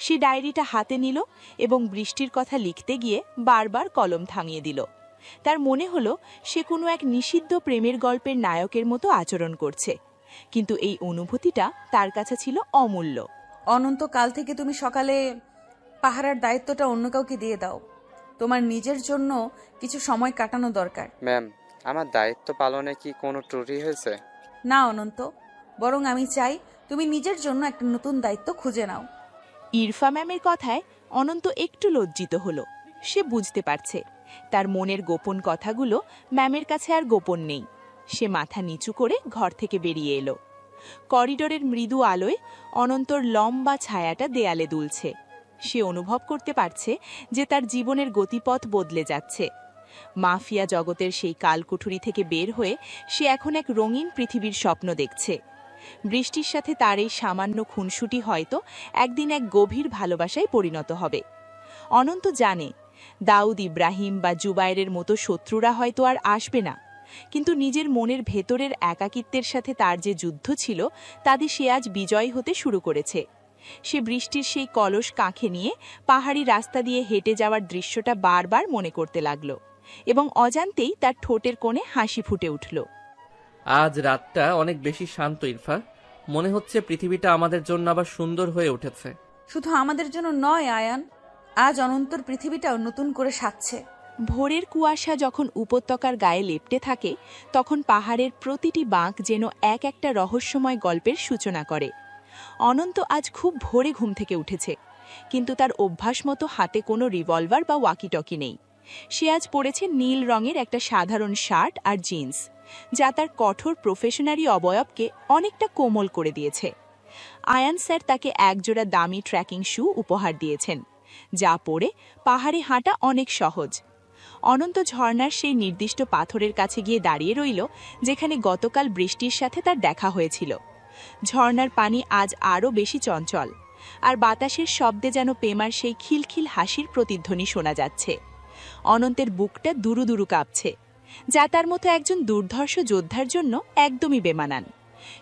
সে ডায়েরিটা হাতে নিল এবং বৃষ্টির কথা লিখতে গিয়ে বারবার কলম থামিয়ে দিল। তার মনে হলো সে কোনো এক নিষিদ্ধ প্রেমের গল্পের নায়কের মতো আচরণ করছে, কিন্তু এই অনুভূতিটা তার কাছে ছিল অমূল্য।
অনন্ত, কাল থেকে তুমি সকালে পাহারার দায়িত্বটা অন্য কাউকে দিয়ে দাও। তোমার নিজের জন্য কিছু সময় কাটানো দরকার।
ম্যাম, আমার দায়িত্ব পালনে কি কোনো ত্রুটি হয়েছে?
না অনন্ত, বরং আমি চাই তুমি নিজের জন্য একটা নতুন দায়িত্ব খুঁজে নাও।
ইরফা ম্যামের কথায় অনন্ত একটু লজ্জিত হলো। সে বুঝতে পারছে তার মনের গোপন কথাগুলো ম্যামের কাছে আর গোপন নেই। সে মাথা নিচু করে ঘর থেকে বেরিয়ে এলো। করিডোরের মৃদু আলোয় অনন্তর লম্বা ছায়াটা দেয়ালে দুলছে। সে অনুভব করতে পারছে যে তার জীবনের গতিপথ বদলে যাচ্ছে। মাফিয়া জগতের সেই কালকুঠুরি থেকে বের হয়ে সে এখন এক রঙিন পৃথিবীর স্বপ্ন দেখছে। বৃষ্টির সাথে তার এই সামান্য খুনসুটি হয়তো একদিন এক গভীর ভালোবাসায় পরিণত হবে। অনন্ত জানে দাউদ ইব্রাহিম বা জুবায়েরের মতো শত্রুরা হয়তো আর আসবে না, কিন্তু নিজের মনের ভেতরের একাকিত্বের সাথে তার যে যুদ্ধ ছিল তাতে সে আজ বিজয় হতে শুরু করেছে। সে বৃষ্টির সেই কলস কাঁখে নিয়ে পাহাড়ি রাস্তা দিয়ে হেঁটে যাওয়ার দৃশ্যটা বারবার মনে করতে লাগল এবং অজান্তেই তার ঠোঁটের কোণে হাসি ফুটে উঠল।
আজ রাতটা অনেক বেশি শান্ত ইরফা। মনে হচ্ছে পৃথিবীটা আমাদের জন্য আবার সুন্দর হয়ে উঠেছে।
শুধু আমাদের জন্য নয় আয়ান, আজ অনন্তর পৃথিবীটাও নতুন করে সাজছে।
ভোরের কুয়াশা যখন উপত্যকার গায়ে লেপ্টে থাকে তখন পাহাড়ের প্রতিটি বাঁক যেন এক একটা রহস্যময় গল্পের সূচনা করে। অনন্ত আজ খুব ভোরে ঘুম থেকে উঠেছে, কিন্তু তার অভ্যাস মতো হাতে কোনো রিভলভার বা ওয়াকিটকি নেই। সে আজ পরেছে নীল রঙের একটা সাধারণ শার্ট আর জিন্স, যা তার কঠোর প্রফেশনারি অবয়বকে অনেকটা কোমল করে দিয়েছে। আয়ান স্যার তাকে একজোড়া দামি ট্র্যাকিং শু উপহার দিয়েছেন, যা পরে পাহাড়ে হাঁটা অনেক সহজ। অনন্ত ঝর্ণার সেই নির্দিষ্ট পাথরের কাছে গিয়ে দাঁড়িয়ে রইল যেখানে গতকাল বৃষ্টির সাথে তার দেখা হয়েছিল। ঝর্ণার পানি আজ আরও বেশি চঞ্চল, আর বাতাসের শব্দে যেন পেমার সেই খিলখিল হাসির প্রতিধ্বনি শোনা যাচ্ছে। অনন্তের বুকটা দুরু দুরু কাঁপছে, যা তার মতো একজন দুর্ধর্ষ যোদ্ধার জন্য একদমই বেমানান।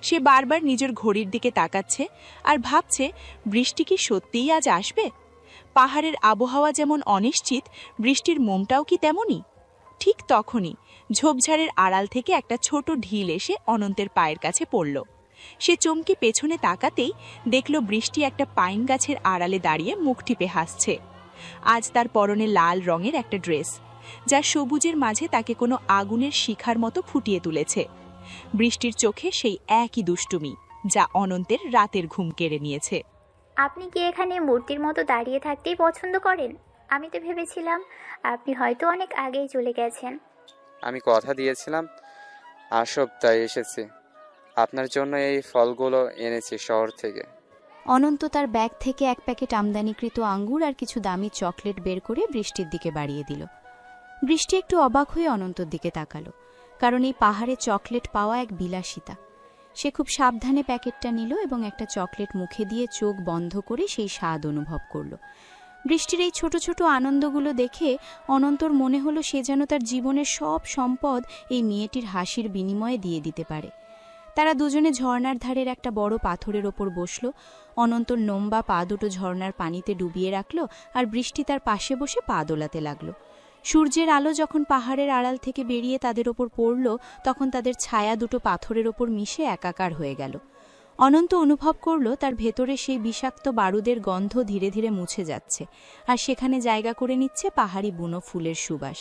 সে বারবার নিজের ঘড়ির দিকে তাকাচ্ছে আর ভাবছে বৃষ্টি কি সত্যিই আজ আসবে। পাহাড়ের আবহাওয়া যেমন অনিশ্চিত, বৃষ্টির মোমটাও কি তেমনই। ঠিক তখনই ঝোপঝাড়ের আড়াল থেকে একটা ছোট ঢিল এসে অনন্তের পায়ের কাছে পড়ল। সে চমকে পেছনে তাকাতেই দেখল বৃষ্টি একটা পাইন গাছের আড়ালে দাঁড়িয়ে মুখ টিপে হাসছে। আজ তার পরনে লাল রঙের একটা ড্রেস, যা সবুজের মাঝে তাকে কোনো আগুনের শিখার মতো ফুটিয়ে তুলেছে। বৃষ্টির চোখে সেই একই দুষ্টুমি যা অনন্তের রাতের ঘুম কেড়ে নিয়েছে।
আপনি কি এখানে মূর্তির মতো দাঁড়িয়ে থাকতেই পছন্দ করেন? আমি তো ভেবেছিলাম আপনি হয়তো অনেক আগেই চলে গেছেন।
আমি কথা দিয়েছিলাম আসব, তাই এসেছি। আপনার জন্য এই ফলগুলো এনেছি শহর থেকে।
অনন্ত তার ব্যাগ থেকে এক প্যাকেট আমদানিকৃত আঙ্গুর আর কিছু দামি চকলেট বের করে বৃষ্টির দিকে বাড়িয়ে দিল। বৃষ্টি একটু অবাক হয়ে অনন্তর দিকে তাকালো, কারণ এই পাহাড়ে চকলেট পাওয়া এক বিলাসিতা। সে খুব সাবধানে প্যাকেটটা নিল এবং একটা চকলেট মুখে দিয়ে চোখ বন্ধ করে সেই স্বাদ অনুভব করল। বৃষ্টির এই ছোট ছোট আনন্দগুলো দেখে অনন্তর মনে হলো সে যেন তার জীবনের সব সম্পদ এই মেয়েটির হাসির বিনিময়ে দিয়ে দিতে পারে। তারা দুজনে ঝর্ণার ধারের একটা বড় পাথরের ওপর বসল। অনন্তর লম্বা পা দুটো ঝর্ণার পানিতে ডুবিয়ে রাখল আর বৃষ্টি তার পাশে বসে পা দোলাতে লাগলো। সূর্যের আলো যখন পাহাড়ের আড়াল থেকে বেরিয়ে তাদের ওপর পড়ল, তখন তাদের ছায়া দুটো পাথরের ওপর মিশে একাকার হয়ে গেল। অনন্ত অনুভব করল তার ভেতরে সেই বিষাক্ত বারুদের গন্ধ ধীরে ধীরে মুছে যাচ্ছে, আর সেখানে জায়গা করে নিচ্ছে পাহাড়ি বুনো ফুলের সুবাস।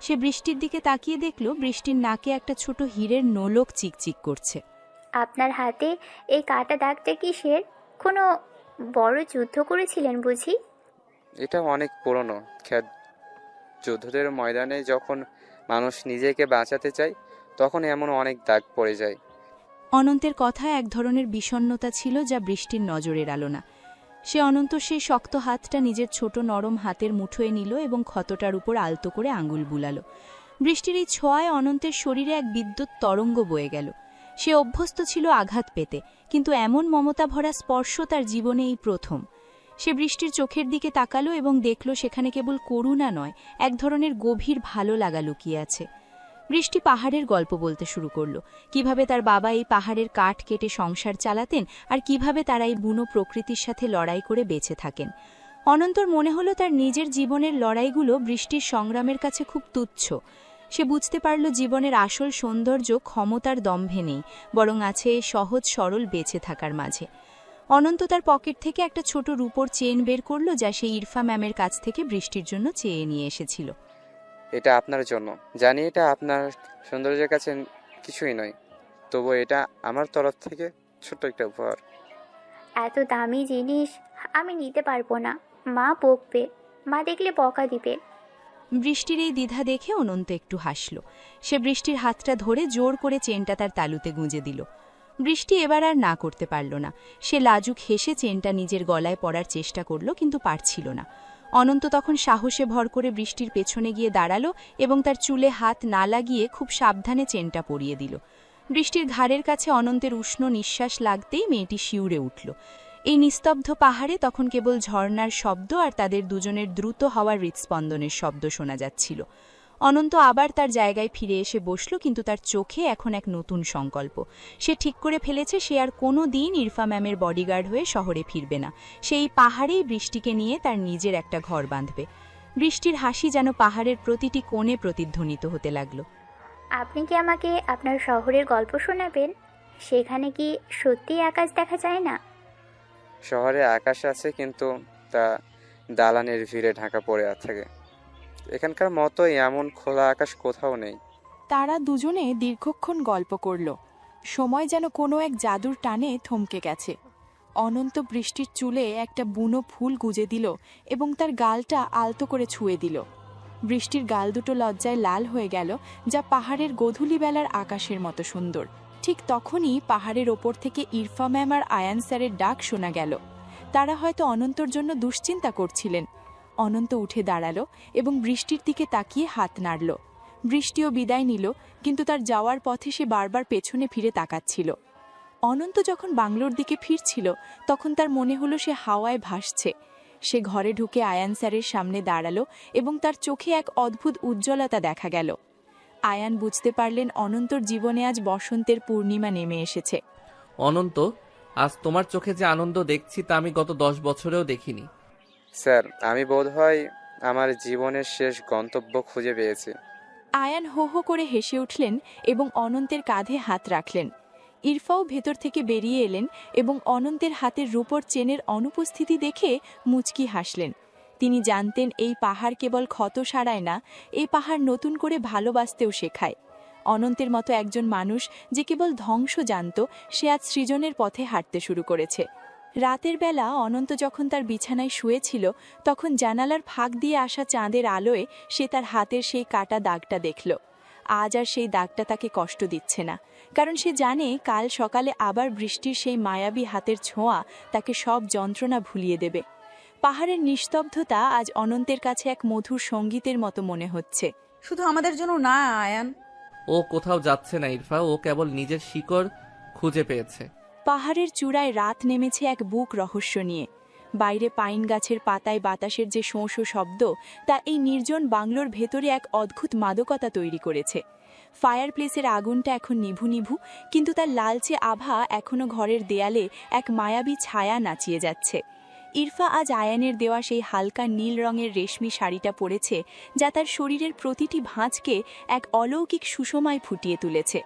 সে বৃষ্টির দিকে তাকিয়ে দেখল বৃষ্টির নাকে একটা ছোট হীরের নোলক চিকচিক করছে।
আপনার হাতে এই কাটা দাগটা কিসের? কোনো বড় যুদ্ধ করেছিলেন বুঝি?
এটা অনেক পুরনো খ্যাত। যুদ্ধের ময়দানে যখন মানুষ নিজেকে বাঁচাতে চায় তখন এমন অনেক দাগ পড়ে যায়।
অনন্তের কথায় এক ধরনের বিষণ্ণতা ছিল যা বৃষ্টির নজরে এড়ালো না। সে অনন্ত সেই শক্ত হাতটা নিজের ছোট নরম হাতের মুঠোয় নিল এবং ক্ষতটার উপর আলতো করে আঙুল বুলালো। বৃষ্টির এই ছোঁয়ায় অনন্তের শরীরে এক বিদ্যুৎ তরঙ্গ বয়ে গেল। সে অভ্যস্ত ছিল আঘাত পেতে, কিন্তু এমন মমতা ভরা স্পর্শ তার জীবনে এই প্রথম। সে বৃষ্টির চোখের দিকে তাকালো এবং দেখল সেখানে কেবল করুণা নয়, এক ধরনের গভীর ভালো লাগা লুকিয়ে আছে। বৃষ্টি পাহাড়ের গল্প বলতে শুরু করলো, কিভাবে তার বাবা এই পাহাড়ের কাঠ কেটে সংসার চালাতেন আর কিভাবে তারা এই বুনো প্রকৃতির সাথে লড়াই করে বেঁচে থাকেন। অনন্তর মনে হলো তার নিজের জীবনের লড়াইগুলো বৃষ্টির সংগ্রামের কাছে খুব তুচ্ছ। সে বুঝতে পারল জীবনের আসল সৌন্দর্য ক্ষমতার দম্ভে নেই, বরং আছে সহজ সরল বেঁচে থাকার মাঝে। অনন্ত তার পকেট থেকে একটা ছোট রূপোর চেন বের করল, যা সে ইরফা ম্যামের কাছ থেকে বৃষ্টির জন্য চেয়ে নিয়ে এসেছিল।
এটা আপনার জন্য। জানি এটা আপনার সৌন্দর্যের কাছে কিছুই নয়, তবু এটা আমার তরফ থেকে ছোট্ট একটা উপহার।
এত দামি জিনিস আমি নিতে পারবো না, মা বকবে, মা দেখলে বকা দিবে।
বৃষ্টির এই দ্বিধা দেখে অনন্ত একটু হাসল। সে বৃষ্টির হাতটা ধরে জোর করে চেনটা তার তালুতে গুঁজে দিল। বৃষ্টি এবার আর না করতে পারল না। সে লাজুক হেসে চেনটা নিজের গলায় পরার চেষ্টা করল, কিন্তু পারছিল না। অনন্ত তখন সাহসে ভর করে বৃষ্টির পেছনে গিয়ে দাঁড়ালো এবং তার চুলে হাত না লাগিয়ে খুব সাবধানে চেনটা পরিয়ে দিল। বৃষ্টির ঘাড়ের কাছে অনন্তের উষ্ণ নিঃশ্বাস লাগতেই মেয়েটি শিউরে উঠল। এই নিস্তব্ধ পাহাড়ে তখন কেবল ঝর্ণার শব্দ আর তাদের দুজনের দ্রুত হওয়ার হৃৎস্পন্দনের শব্দ শোনা যাচ্ছিল। অনন্ত আবার তার জায়গায় ফিরে এসে বসল, কিন্তু তার চোখে এখন এক নতুন সংকল্প। সে ঠিক করে ফেলেছে সে আর কোনো দিন ইরফা ম্যামের বডিগার্ড হয়ে শহরে ফিরবে না। সেই পাহাড়েই বৃষ্টিকে নিয়ে তার নিজের একটা ঘর বাঁধবে। বৃষ্টির হাসি যেন পাহাড়ের প্রতিটি কোণে প্রতিধ্বনিত হতে লাগলো।
আপনি কি আমাকে আপনার শহরের গল্প শোনাবেন? সেখানে কি সত্যি আকাশ দেখা যায় না?
শহরে আকাশ আছে, কিন্তু তা দালানের ভিড়ে ঢাকা পড়ে থাকে। এখানকার মতো এমন খোলা আকাশ কোথাও নেই।
তারা দুজনে দীর্ঘক্ষণ গল্প করল। সময় যেন কোনো এক জাদুর টানে থমকে গেছে। অনন্ত বৃষ্টির চুলে একটা বুনো ফুল গুজে দিল এবং তার গালটা আলতো করে ছুঁয়ে দিল। বৃষ্টির গাল দুটো লজ্জায় লাল হয়ে গেল, যা পাহাড়ের গোধূলি বেলার আকাশের মতো সুন্দর। ঠিক তখনই পাহাড়ের ওপর থেকে ইরফা ম্যাম আর আয়ান স্যারের ডাক শোনা গেল। তারা হয়তো অনন্তর জন্য দুশ্চিন্তা করছিলেন। অনন্ত উঠে দাঁড়ালো এবং বৃষ্টির দিকে তাকিয়ে হাত নাড়ল। বৃষ্টিও বিদায় নিল, কিন্তু তার যাওয়ার পথে সে বারবার পেছনে ফিরে তাকাচ্ছিল। অনন্ত যখন বাংলোর দিকে ফিরছিল তখন তার মনে হলো সে হাওয়ায় ভাসছে। সে ঘরে ঢুকে আয়ান স্যারের সামনে দাঁড়ালো এবং তার চোখে এক অদ্ভুত উজ্জ্বলতা দেখা গেল। আয়ান বুঝতে পারলেন অনন্তর জীবনে আজ বসন্তের পূর্ণিমা নেমে এসেছে।
অনন্ত, আজ তোমার চোখে যে আনন্দ দেখছি তা আমি গত 10 বছরেও দেখিনি।
স্যার, আমি বোধহয় আমার জীবনের শেষ গন্তব্য খুঁজে পেয়েছি।
আয়ান হো হো করে হেসে উঠলেন এবং অনন্তের কাঁধে হাত রাখলেন। ইরফাও ভেতর থেকে বেরিয়ে এলেন এবং অনন্তের হাতের রূপোর চেনের অনুপস্থিতি দেখে মুচকি হাসলেন। তিনি জানতেন এই পাহাড় কেবল ক্ষত সারায় না, এই পাহাড় নতুন করে ভালোবাসতেও শেখায়। অনন্তের মতো একজন মানুষ যে কেবল ধ্বংস জানত, সে আজ সৃজনের পথে হাঁটতে শুরু করেছে। রাতের বেলা অনন্ত যখন তার বিছানায় শুয়েছিল তখন জানালার ফাঁক দিয়ে আসা চাঁদের আলোয় সে তার হাতের সেই কাটা দাগটা দেখল। আজ আর সেই দাগটা তাকে কষ্ট দিচ্ছে না, কারণ সে জানে কাল সকালে আবার বৃষ্টির সেই মায়াবী হাতের ছোঁয়া তাকে সব যন্ত্রণা ভুলিয়ে দেবে। পাহাড়ের নিস্তব্ধতা আজ অনন্তের কাছে এক মধুর সঙ্গীতের মতো মনে হচ্ছে।
শুধু আমাদের জন্য না আয়ান।
ও কোথাও যাচ্ছে না ইরফা, ও কেবল নিজের শিকড় খুঁজে পেয়েছে।
পাহাড়ের চূড়ায় রাত নেমেছে এক বুক রহস্য নিয়ে। বাইরে পাইন গাছের পাতায় বাতাসের যে শোঁ শোঁ শব্দ, তা এই নির্জন বাংলোর ভেতরে এক অদ্ভুত মাদকতা তৈরি করেছে। ফায়ার প্লেসের আগুনটা এখন নিভু নিভু, কিন্তু তার লালচে আভা এখনও ঘরের দেয়ালে এক মায়াবী ছায়া নাচিয়ে যাচ্ছে। ইরফা আজ আয়ানের দেওয়া সেই হালকা নীল রঙের রেশমি শাড়িটা পরেছে, যা তার শরীরের প্রতিটি ভাঁজকে এক অলৌকিক সুষমায় ফুটিয়ে তুলেছে।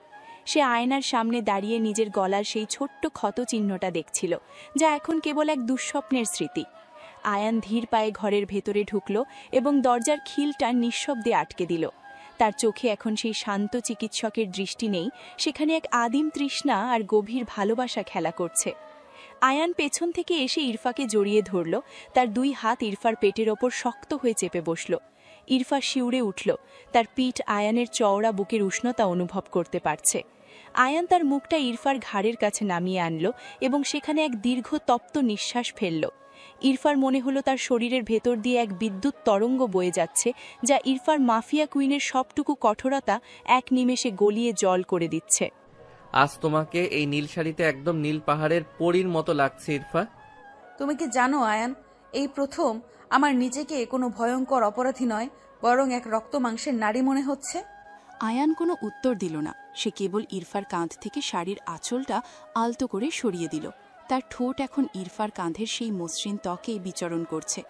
সে আয়নার সামনে দাঁড়িয়ে নিজের গলার সেই ছোট্ট ক্ষত চিহ্নটা দেখছিল, যা এখন কেবল এক দুঃস্বপ্নের স্মৃতি। আয়ান ধীর পায়ে ঘরের ভেতরে ঢুকল এবং দরজার খিলটা নিঃশব্দে আটকে দিল। তার চোখে এখন সেই শান্ত চিকিৎসকের দৃষ্টি নেই, সেখানে এক আদিম তৃষ্ণা আর গভীর ভালোবাসা খেলা করছে। আয়ান পেছন থেকে এসে ইরফাকে জড়িয়ে ধরল, তার 2 হাত ইরফার পেটের ওপর শক্ত হয়ে চেপে বসল। ইরফা শিউরে উঠল, তার পিঠ আয়ানের চওড়া বুকের উষ্ণতা অনুভব করতে পারছে। আয়ান তার মুখটা ইরফার ঘাড়ের কাছে নামিয়ে আনল এবং সেখানে এক দীর্ঘ তপ্ত নিঃশ্বাস ফেলল। ইরফার মনে হলো তার শরীরের ভেতর দিয়ে এক বিদ্যুৎ তরঙ্গ বয়ে যাচ্ছে, যা ইরফার মাফিয়া কুইনের সবটুকু কঠোরতা এক নিমেষে গলিয়ে জল করে দিচ্ছে।
আজ তোমাকে এই নীল শাড়িতে একদম নীল পাহাড়ের পরীর মতো লাগছে ইরফা।
তুমি কি জানো আয়ান, এই প্রথম আমার নিজেকে কোনো ভয়ঙ্কর অপরাধী নয়, বরং এক রক্ত মাংসের নারী মনে হচ্ছে।
আয়ান কোনো উত্তর দিল না। সে কেবল ইরফার কাঁধ থেকে শাড়ির আঁচলটা আলতো করে সরিয়ে দিল। তার ঠোঁট এখন ইরফার কাঁধের সেই মসৃণ ত্বকেই বিচরণ করছে।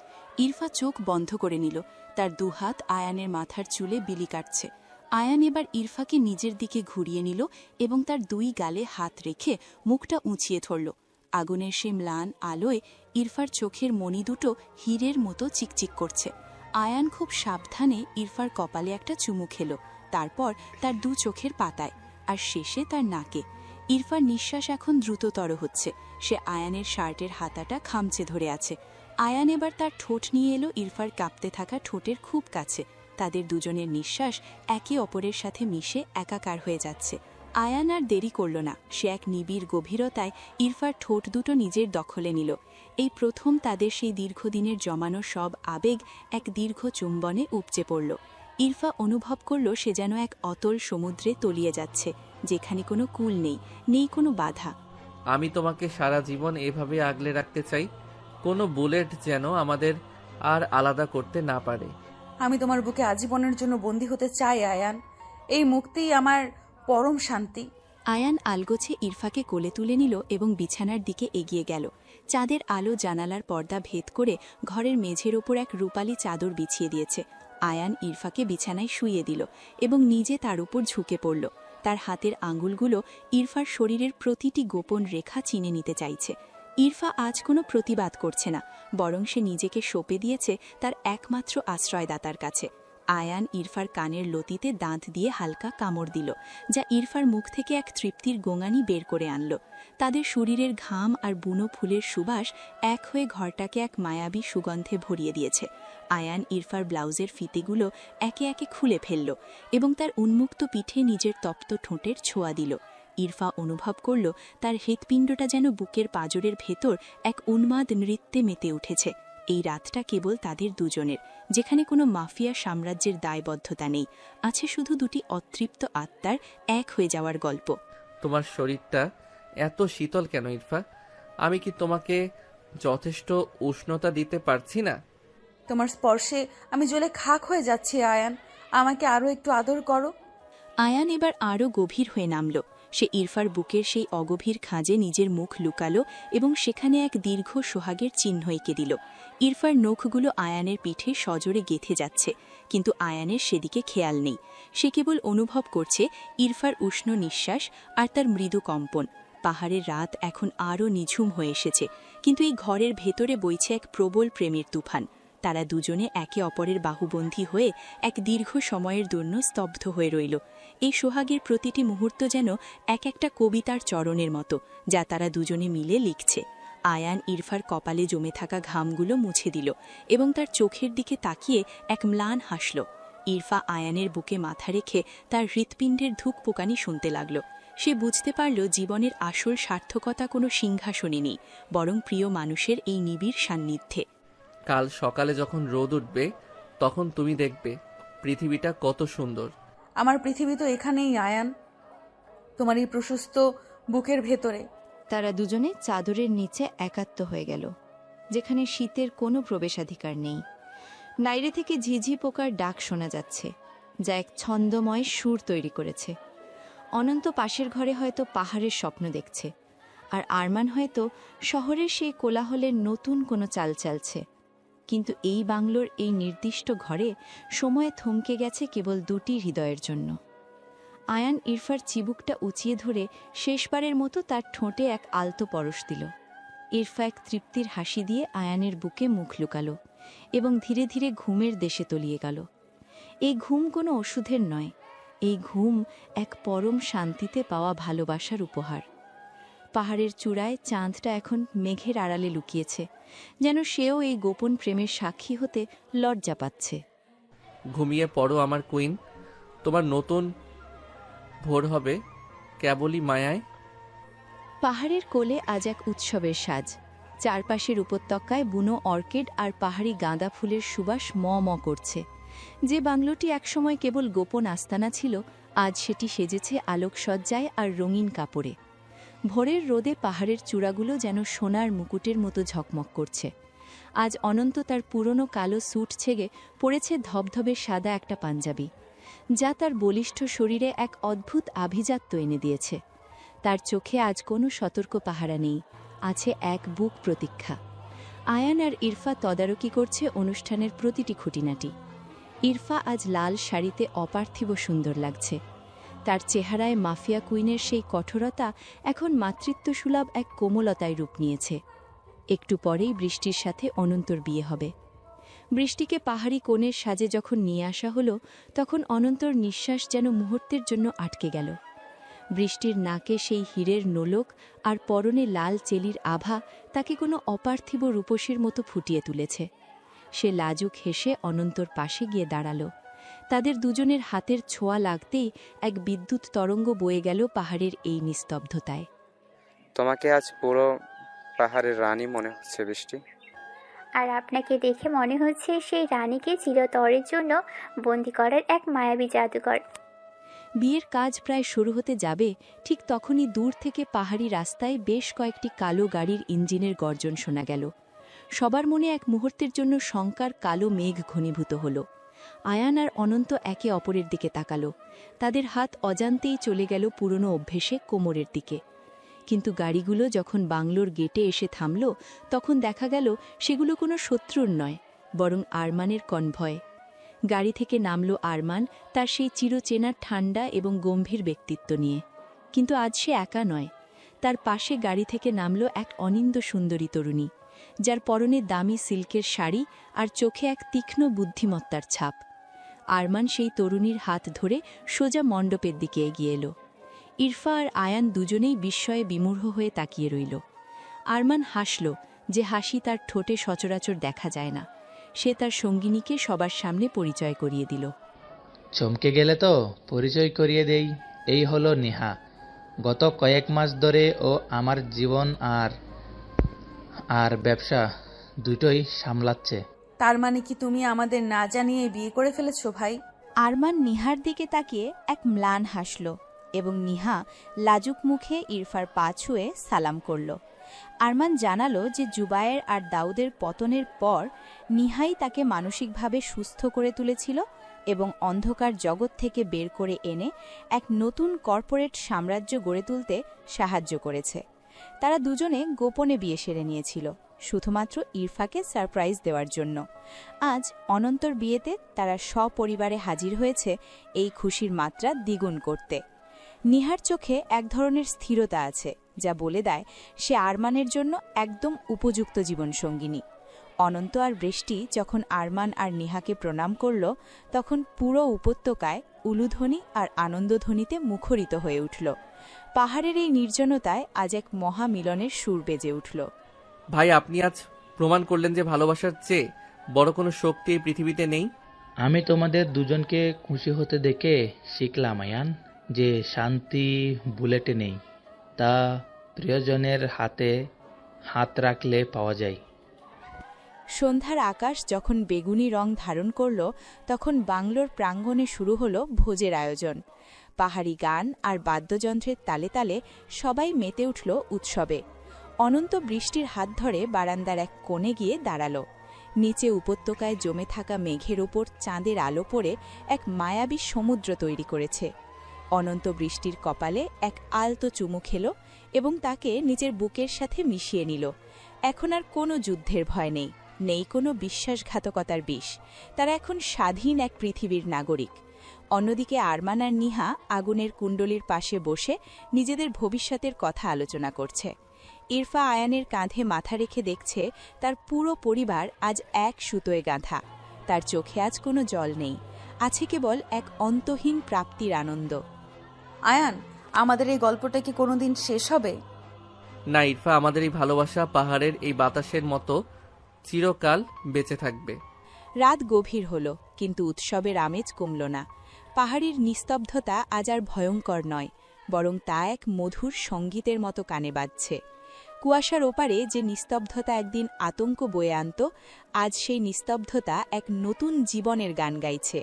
ইরফা চোখ বন্ধ করে নিল, তার 2 হাত আয়ানের মাথার চুলে বিলি কাটছে। আয়ান এবার ইরফাকে নিজের দিকে ঘুরিয়ে নিল এবং তার 2 গালে হাত রেখে মুখটা উঁচিয়ে ধরল। আগুনের সেই ম্লান আলোয় ইরফার চোখের মণি দুটো হীরের মতো চিকচিক করছে। আয়ান খুব সাবধানে ইরফার কপালে একটা চুমু খেল, তারপর তার দু চোখের পাতায়, আর শেষে তার নাকে। ইরফার নিঃশ্বাস এখন দ্রুততর হচ্ছে। সে আয়ানের শার্টের হাতাটা খামচে ধরে আছে। আয়ান এবার তার ঠোঁট নিয়ে এলো ইরফার কাঁপতে থাকা ঠোঁটের খুব কাছে। তাদের দুজনের নিঃশ্বাস একে অপরের সাথে মিশে একাকার হয়ে যাচ্ছে। আয়ান আর দেরি করল না। সে এক নিবিড় গভীরতায় ইরফার ঠোঁট দুটো নিজের দখলে নিল। এই প্রথম তাদের সেই দীর্ঘদিনের জমানো সব আবেগ এক দীর্ঘ চুম্বনে উপচে পড়ল। ইরফা অনুভব করল সে যেন এক অতল সমুদ্রে তলিয়ে যাচ্ছে, যেখানে কোনো কূল নেই, নেই কোনো বাধা।
আমি তোমাকে সারা জীবন এভাবে আগলে রাখতে চাই, কোনো বুলেট যেন আমাদের আর আলাদা করতে না পারে।
আমি তোমার বুকে আজীবনের জন্য বন্দী হতে চাই আয়ান। এই মুক্তিই আমার পরম শান্তি।
আয়ান আলগোছে ইরফাকে কোলে তুলে নিল এবং বিছানার দিকে এগিয়ে গেল। চাঁদের আলো জানালার পর্দা ভেদ করে ঘরের মেঝের ওপর এক রূপালি চাদর বিছিয়ে দিয়েছে। আয়ান ইরফাকে বিছানায় শুইয়ে দিল এবং নিজে তার উপর ঝুঁকে পড়ল। তার হাতের আঙুলগুলো ইরফার শরীরের প্রতিটি গোপন রেখা চিনে নিতে চাইছে। ইরফা আজ কোনো প্রতিবাদ করছে না, বরং সে নিজেকে সঁপে দিয়েছে তার একমাত্র আশ্রয়দাতার কাছে। আয়ান ইরফার কানের লতিতে দাঁত দিয়ে হালকা কামড় দিল, যা ইরফার মুখ থেকে এক তৃপ্তির গোঙানি বের করে আনল। তাদের শরীরের ঘাম আর বুনো ফুলের সুবাস এক হয়ে ঘরটাকে এক মায়াবী সুগন্ধে ভরিয়ে দিয়েছে। আয়ান ইরফার ব্লাউজের ফিতেগুলো একে একে খুলে ফেলল এবং তার উন্মুক্ত পিঠে নিজের তপ্ত ঠোঁটের ছোঁয়া দিল। ইরফা অনুভব করল তার হৃৎপিণ্ডটা যেন বুকের পাঁজরের ভেতর এক উন্মাদ নৃত্যে মেতে উঠেছে। এই রাতটা কেবল তাদের দুজনের, যেখানে কোনো মাফিয়া সাম্রাজ্যের দায়বদ্ধতা নেই, আছে শুধু দুটি অতৃপ্ত আত্মার এক হয়ে যাওয়ার গল্প।
তোমার শরীরটা এত শীতল কেন ইরফা? আমি কি তোমাকে যথেষ্ট উষ্ণতা দিতে পারছি না?
তোমার স্পর্শে আমি জ্বলে খাক হয়ে যাচ্ছি আয়ান। আমাকে আরও একটু আদর করো।
আয়ান এবার আরও গভীর হয়ে নামল। সে ইরফার বুকের সেই অগভীর খাঁজে নিজের মুখ লুকালো এবং সেখানে এক দীর্ঘ সোহাগের চিহ্ন এঁকে দিল। ইরফার নখগুলো আয়ানের পিঠে সজোরে গেঁথে যাচ্ছে, কিন্তু আয়ানের সেদিকে খেয়াল নেই। সে কেবল অনুভব করছে ইরফার উষ্ণ নিঃশ্বাস আর তার মৃদু কম্পন। পাহাড়ের রাত এখন আরও নিঝুম হয়ে এসেছে, কিন্তু এই ঘরের ভেতরে বইছে এক প্রবল প্রেমের তুফান। তারা দুজনে একে অপরের বাহুবন্ধী হয়ে এক দীর্ঘ সময়ের জন্য স্তব্ধ হয়ে রইল। এই সোহাগের প্রতিটি মুহূর্ত যেন এক একটা কবিতার চরণের মতো, যা তারা দুজনে মিলে লিখছে। আয়ান ইরফার কপালে জমে থাকা ঘামগুলো মুছে দিল এবং তার চোখের দিকে তাকিয়ে এক ম্লান হাসল। ইরফা আয়ানের বুকে মাথা রেখে তার হৃৎপিণ্ডের ধুকপুকানি শুনতে লাগল। সে বুঝতে পারল জীবনের আসল সার্থকতা কোনো সিংহাসনে নেই, বরং প্রিয় মানুষের এই নিবিড় সান্নিধ্যে।
কাল সকালে যখন রোদ উঠবে তখন তুমি দেখবে পৃথিবীটা কত সুন্দর।
আমার পৃথিবী তো এখানেই আয়ান, তোমার এই প্রশস্ত বুকের ভেতরে।
তারা দুজনে চাদরের নিচে একাত্ম হয়ে গেল, যেখানে শীতের কোনো প্রবেশাধিকার নেই। বাইরে থেকে ঝিঝি পোকার ডাক শোনা যাচ্ছে, যা এক ছন্দময় সুর তৈরি করেছে। অনন্ত পাশের ঘরে হয়তো পাহাড়ের স্বপ্ন দেখছে, আর আরমান হয়তো শহরের সেই কোলাহলের নতুন কোনো চাল চালছে। কিন্তু এই বাংলোর এই নির্দিষ্ট ঘরে সময়ে থমকে গেছে কেবল দুটি হৃদয়ের জন্য। আয়ান ইরফার চিবুকটা উঁচিয়ে ধরে শেষবারের মতো তার ঠোঁটে এক আলতো পরশ দিল। ইরফা এক তৃপ্তির হাসি দিয়ে আয়ানের বুকে মুখ লুকালো এবং ধীরে ধীরে ঘুমের দেশে তলিয়ে গেল। এই ঘুম কোনো ওষুধের নয়, এই ঘুম এক পরম শান্তিতে পাওয়া ভালোবাসার উপহার। পাহাড়ের চূড়ায় চাঁদটা এখন মেঘের আড়ালে লুকিয়েছে, যেন সেও এই গোপন প্রেমের সাক্ষী হতে লজ্জা পাচ্ছে।
ঘুমিয়ে পড়ো আমার কুইন, তোমার নতুন ভোর হবে কেবলই মায়ায়।
পাহাড়ের কোলে আজ এক উৎসবের সাজ। চারপাশের উপত্যকায় বুনো অর্কিড আর পাহাড়ি গাঁদা ফুলের সুবাস ম ম করছে। যে বাংলোটি একসময় কেবল গোপন আস্তানা ছিল, আজ সেটি সেজেছে আলোকসজ্জায় আর রঙিন কাপড়ে। ভোরের রোদে পাহাড়ের চূড়াগুলো যেন সোনার মুকুটের মতো ঝকমক করছে। আজ অনন্ত তার পুরনো কালো স্যুট ছেড়ে পরেছে ধবধবে সাদা একটা পাঞ্জাবি, যা তার বলিষ্ঠ শরীরে এক অদ্ভুত আভিজাত্য এনে দিয়েছে। তার চোখে আজ কোনো সতর্ক পাহারা নেই, আছে এক বুক প্রতীক্ষা। আয়ান আর ইরফা তদারকি করছে অনুষ্ঠানের প্রতিটি খুঁটিনাটি। ইরফা আজ লাল শাড়িতে অপার্থিব সুন্দর লাগছে। তার চেহারায় মাফিয়া কুইনের সেই কঠোরতা এখন মাতৃত্বসুলভ এক কোমলতায় রূপ নিয়েছে। একটু পরেই বৃষ্টির সাথে অনন্তর বিয়ে হবে। বৃষ্টিকে পাহাড়ি কোণের সাজে যখন নিয়ে আসা হলো তখন অনন্তর নিঃশ্বাস যেন মুহূর্তের জন্য আটকে গেল। বৃষ্টির নাকে সেই হীরের নোলক আর পরনে লাল চেলির আভা তাকে কোনো অপার্থিব রূপসীর মতো ফুটিয়ে তুলেছে। সে লাজুক হেসে অনন্তর পাশে গিয়ে দাঁড়াল। তাদের দুজনের হাতের ছোঁয়া লাগতেই এক বিদ্যুৎ তরঙ্গ বয়ে গেল পাহাড়ের এই নিস্তব্ধতায়।
তোমাকে আজ পুরো পাহাড়ের রানী মনে হচ্ছে বৃষ্টি।
আর আপনাকে দেখে মনে হচ্ছে সেই রানীকে চিরতরের জন্য বন্দি করার এক মায়াবী জাদুকর।
বিয়ের কাজ প্রায় শুরু হতে যাবে, ঠিক তখনই দূর থেকে পাহাড়ি রাস্তায় বেশ কয়েকটি কালো গাড়ির ইঞ্জিনের গর্জন শোনা গেল। সবার মনে এক মুহূর্তের জন্য শঙ্কার কালো মেঘ ঘনীভূত হল। আয়ান আর অনন্ত একে অপরের দিকে তাকাল। তাদের হাত অজান্তেই চলে গেল পুরনো অভ্যেসে কোমরের দিকে। কিন্তু গাড়িগুলো যখন বাংলোর গেটে এসে থামল তখন দেখা গেল সেগুলো কোনো শত্রুর নয়, বরং আরমানের কনভয়। গাড়ি থেকে নামল আরমান, তার সেই চিরচেনা ঠান্ডা এবং গম্ভীর ব্যক্তিত্ব নিয়ে। কিন্তু আজ সে একা নয়। তার পাশে গাড়ি থেকে নামল এক অনিন্দ সুন্দরী তরুণী, যার পরনে দামি সিল্কের শাড়ি আর চোখে এক তীক্ষ্ণ বুদ্ধিমত্তার ছাপ। আরমান সেই তরুণীর হাত ধরে সোজা মণ্ডপের দিকে এগিয়ে এলো। ইরফা আর আয়ান দুজনেই বিস্ময়ে বিমূঢ় হয়ে তাকিয়ে রইল। আরমান হাসল, যে হাসি তার ঠোঁটে সচরাচর দেখা যায় না। সে তার সঙ্গিনীকে সবার সামনে পরিচয় করিয়ে দিল।
চমকে গেলে তো? পরিচয় করিয়ে দেই, এই হলো নেহা। গত কয়েক মাস ধরে ও আমার জীবন আর ব্যবসা দুটোই সামলাচ্ছে।
তার মানে কি তুমি আমাদের না জানিয়ে বিয়ে করে ফেলেছো ভাই?
আরমান নিহার দিকে তাকিয়ে এক ম্লান হাসল এবং নিহা লাজুক মুখে ইরফার পা ছুঁয়ে সালাম করল। আরমান জানালো যে জুবায়ের আর দাউদের পতনের পর নিহাই তাকে মানসিকভাবে সুস্থ করে তুলেছিল এবং অন্ধকার জগৎ থেকে বের করে এনে এক নতুন কর্পোরেট সাম্রাজ্য গড়ে তুলতে সাহায্য করেছে। তারা দুজনে গোপনে বিয়ে সেরে নিয়েছিল, শুধুমাত্র ইরফাকে সারপ্রাইজ দেওয়ার জন্য। আজ অনন্তর বিয়েতে তারা সপরিবারে হাজির হয়েছে এই খুশির মাত্রা দ্বিগুণ করতে। নিহার চোখে এক ধরনের স্থিরতা আছে, যা বলে দেয় সে আরমানের জন্য একদম উপযুক্ত জীবনসঙ্গিনী। অনন্ত আর বৃষ্টি যখন আরমান আর নিহাকে প্রণাম করল তখন পুরো উপত্যকায় উলুধ্বনি আর আনন্দধ্বনিতে মুখরিত হয়ে উঠল। পাহাড়ের এই নির্জনতায় আজ এক মহামিলনের সুর বেজে উঠল।
ভাই, আপনি আজ প্রমাণ করলেন যে ভালোবাসার চেয়ে বড় কোনো শক্তি এই পৃথিবীতে নেই।
আমি তোমাদের দুজনকে খুশি হতে দেখে শিখলাম আয়ান, যে শান্তি বুলেটে নেই, তা প্রিয়জনের হাতে হাত রাখলে পাওয়া যায়।
সন্ধ্যার আকাশ যখন বেগুনি রং ধারণ করল তখন বাংলোর প্রাঙ্গণে শুরু হল ভোজের আয়োজন। পাহাড়ি গান আর বাদ্যযন্ত্রের তালে তালে সবাই মেতে উঠল উৎসবে। অনন্ত বৃষ্টির হাত ধরে বারান্দার এক কোণে গিয়ে দাঁড়াল। নিচে উপত্যকায় জমে থাকা মেঘের ওপর চাঁদের আলো পড়ে এক মায়াবী সমুদ্র তৈরি করেছে। অনন্ত বৃষ্টির কপালে এক আলতো চুমু খেল এবং তাকে নিজের বুকের সাথে মিশিয়ে নিল। এখন আর কোনো যুদ্ধের ভয় নেই, নেই কোনো বিশ্বাসঘাতকতার বিষ। তারা এখন স্বাধীন এক পৃথিবীর নাগরিক। অন্যদিকে আরমান আর নিহা আগুনের কুণ্ডলীর পাশে বসে নিজেদের ভবিষ্যতের কথা আলোচনা করছে। ইরফা আয়ানের কাঁধে মাথা রেখে দেখছে তার পুরো পরিবার আজ এক সুতোয় গাঁথা। তার চোখে আজ কোনো জল নেই, আছে কেবল এক অন্তহীন প্রাপ্তির আনন্দ।
আয়ান, আমাদের এই গল্পটা কি কোনোদিন শেষ হবে?
না ইরফা, আমাদের এই ভালোবাসা পাহাড়ের এই বাতাসের মতো চিরকাল বেঁচে থাকবে।
রাত গভীর হল, কিন্তু উৎসবের আমেজ কমল না। পাহাড়ির নিস্তব্ধতা আজ আর ভয়ঙ্কর নয়, বরং তা এক মধুর সঙ্গীতের মতো কানে বাজছে। কুয়াশার ওপারে যে নিস্তব্ধতা একদিন আতঙ্ক বয়ে আনত, আজ সেই নিস্তব্ধতা এক নতুন জীবনের গান গাইছে।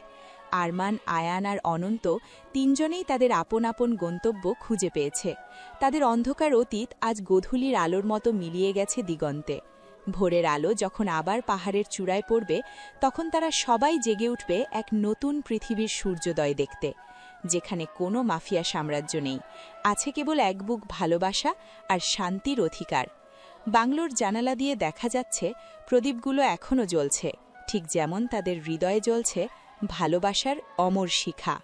আরমান, আয়ান আর অনন্ত তিনজনেই তাদের আপন আপন গন্তব্য খুঁজে পেয়েছে। তাদের অন্ধকার অতীত আজ গোধূলির আলোর মতো মিলিয়ে গেছে দিগন্তে। ভোরের আলো যখন আবার পাহাড়ের চূড়ায় পড়বে তখন তারা সবাই জেগে উঠবে এক নতুন পৃথিবীর সূর্যোদয় দেখতে, যেখানে কোনো মাফিয়া সাম্রাজ্য নেই, আছে কেবল এক বুক ভালোবাসা আর শান্তির অধিকার। বাংলোর জানালা দিয়ে দেখা যাচ্ছে প্রদীপগুলো এখনও জ্বলছে, ঠিক যেমন তাদের হৃদয়ে জ্বলছে ভালোবাসার অমর শিখা।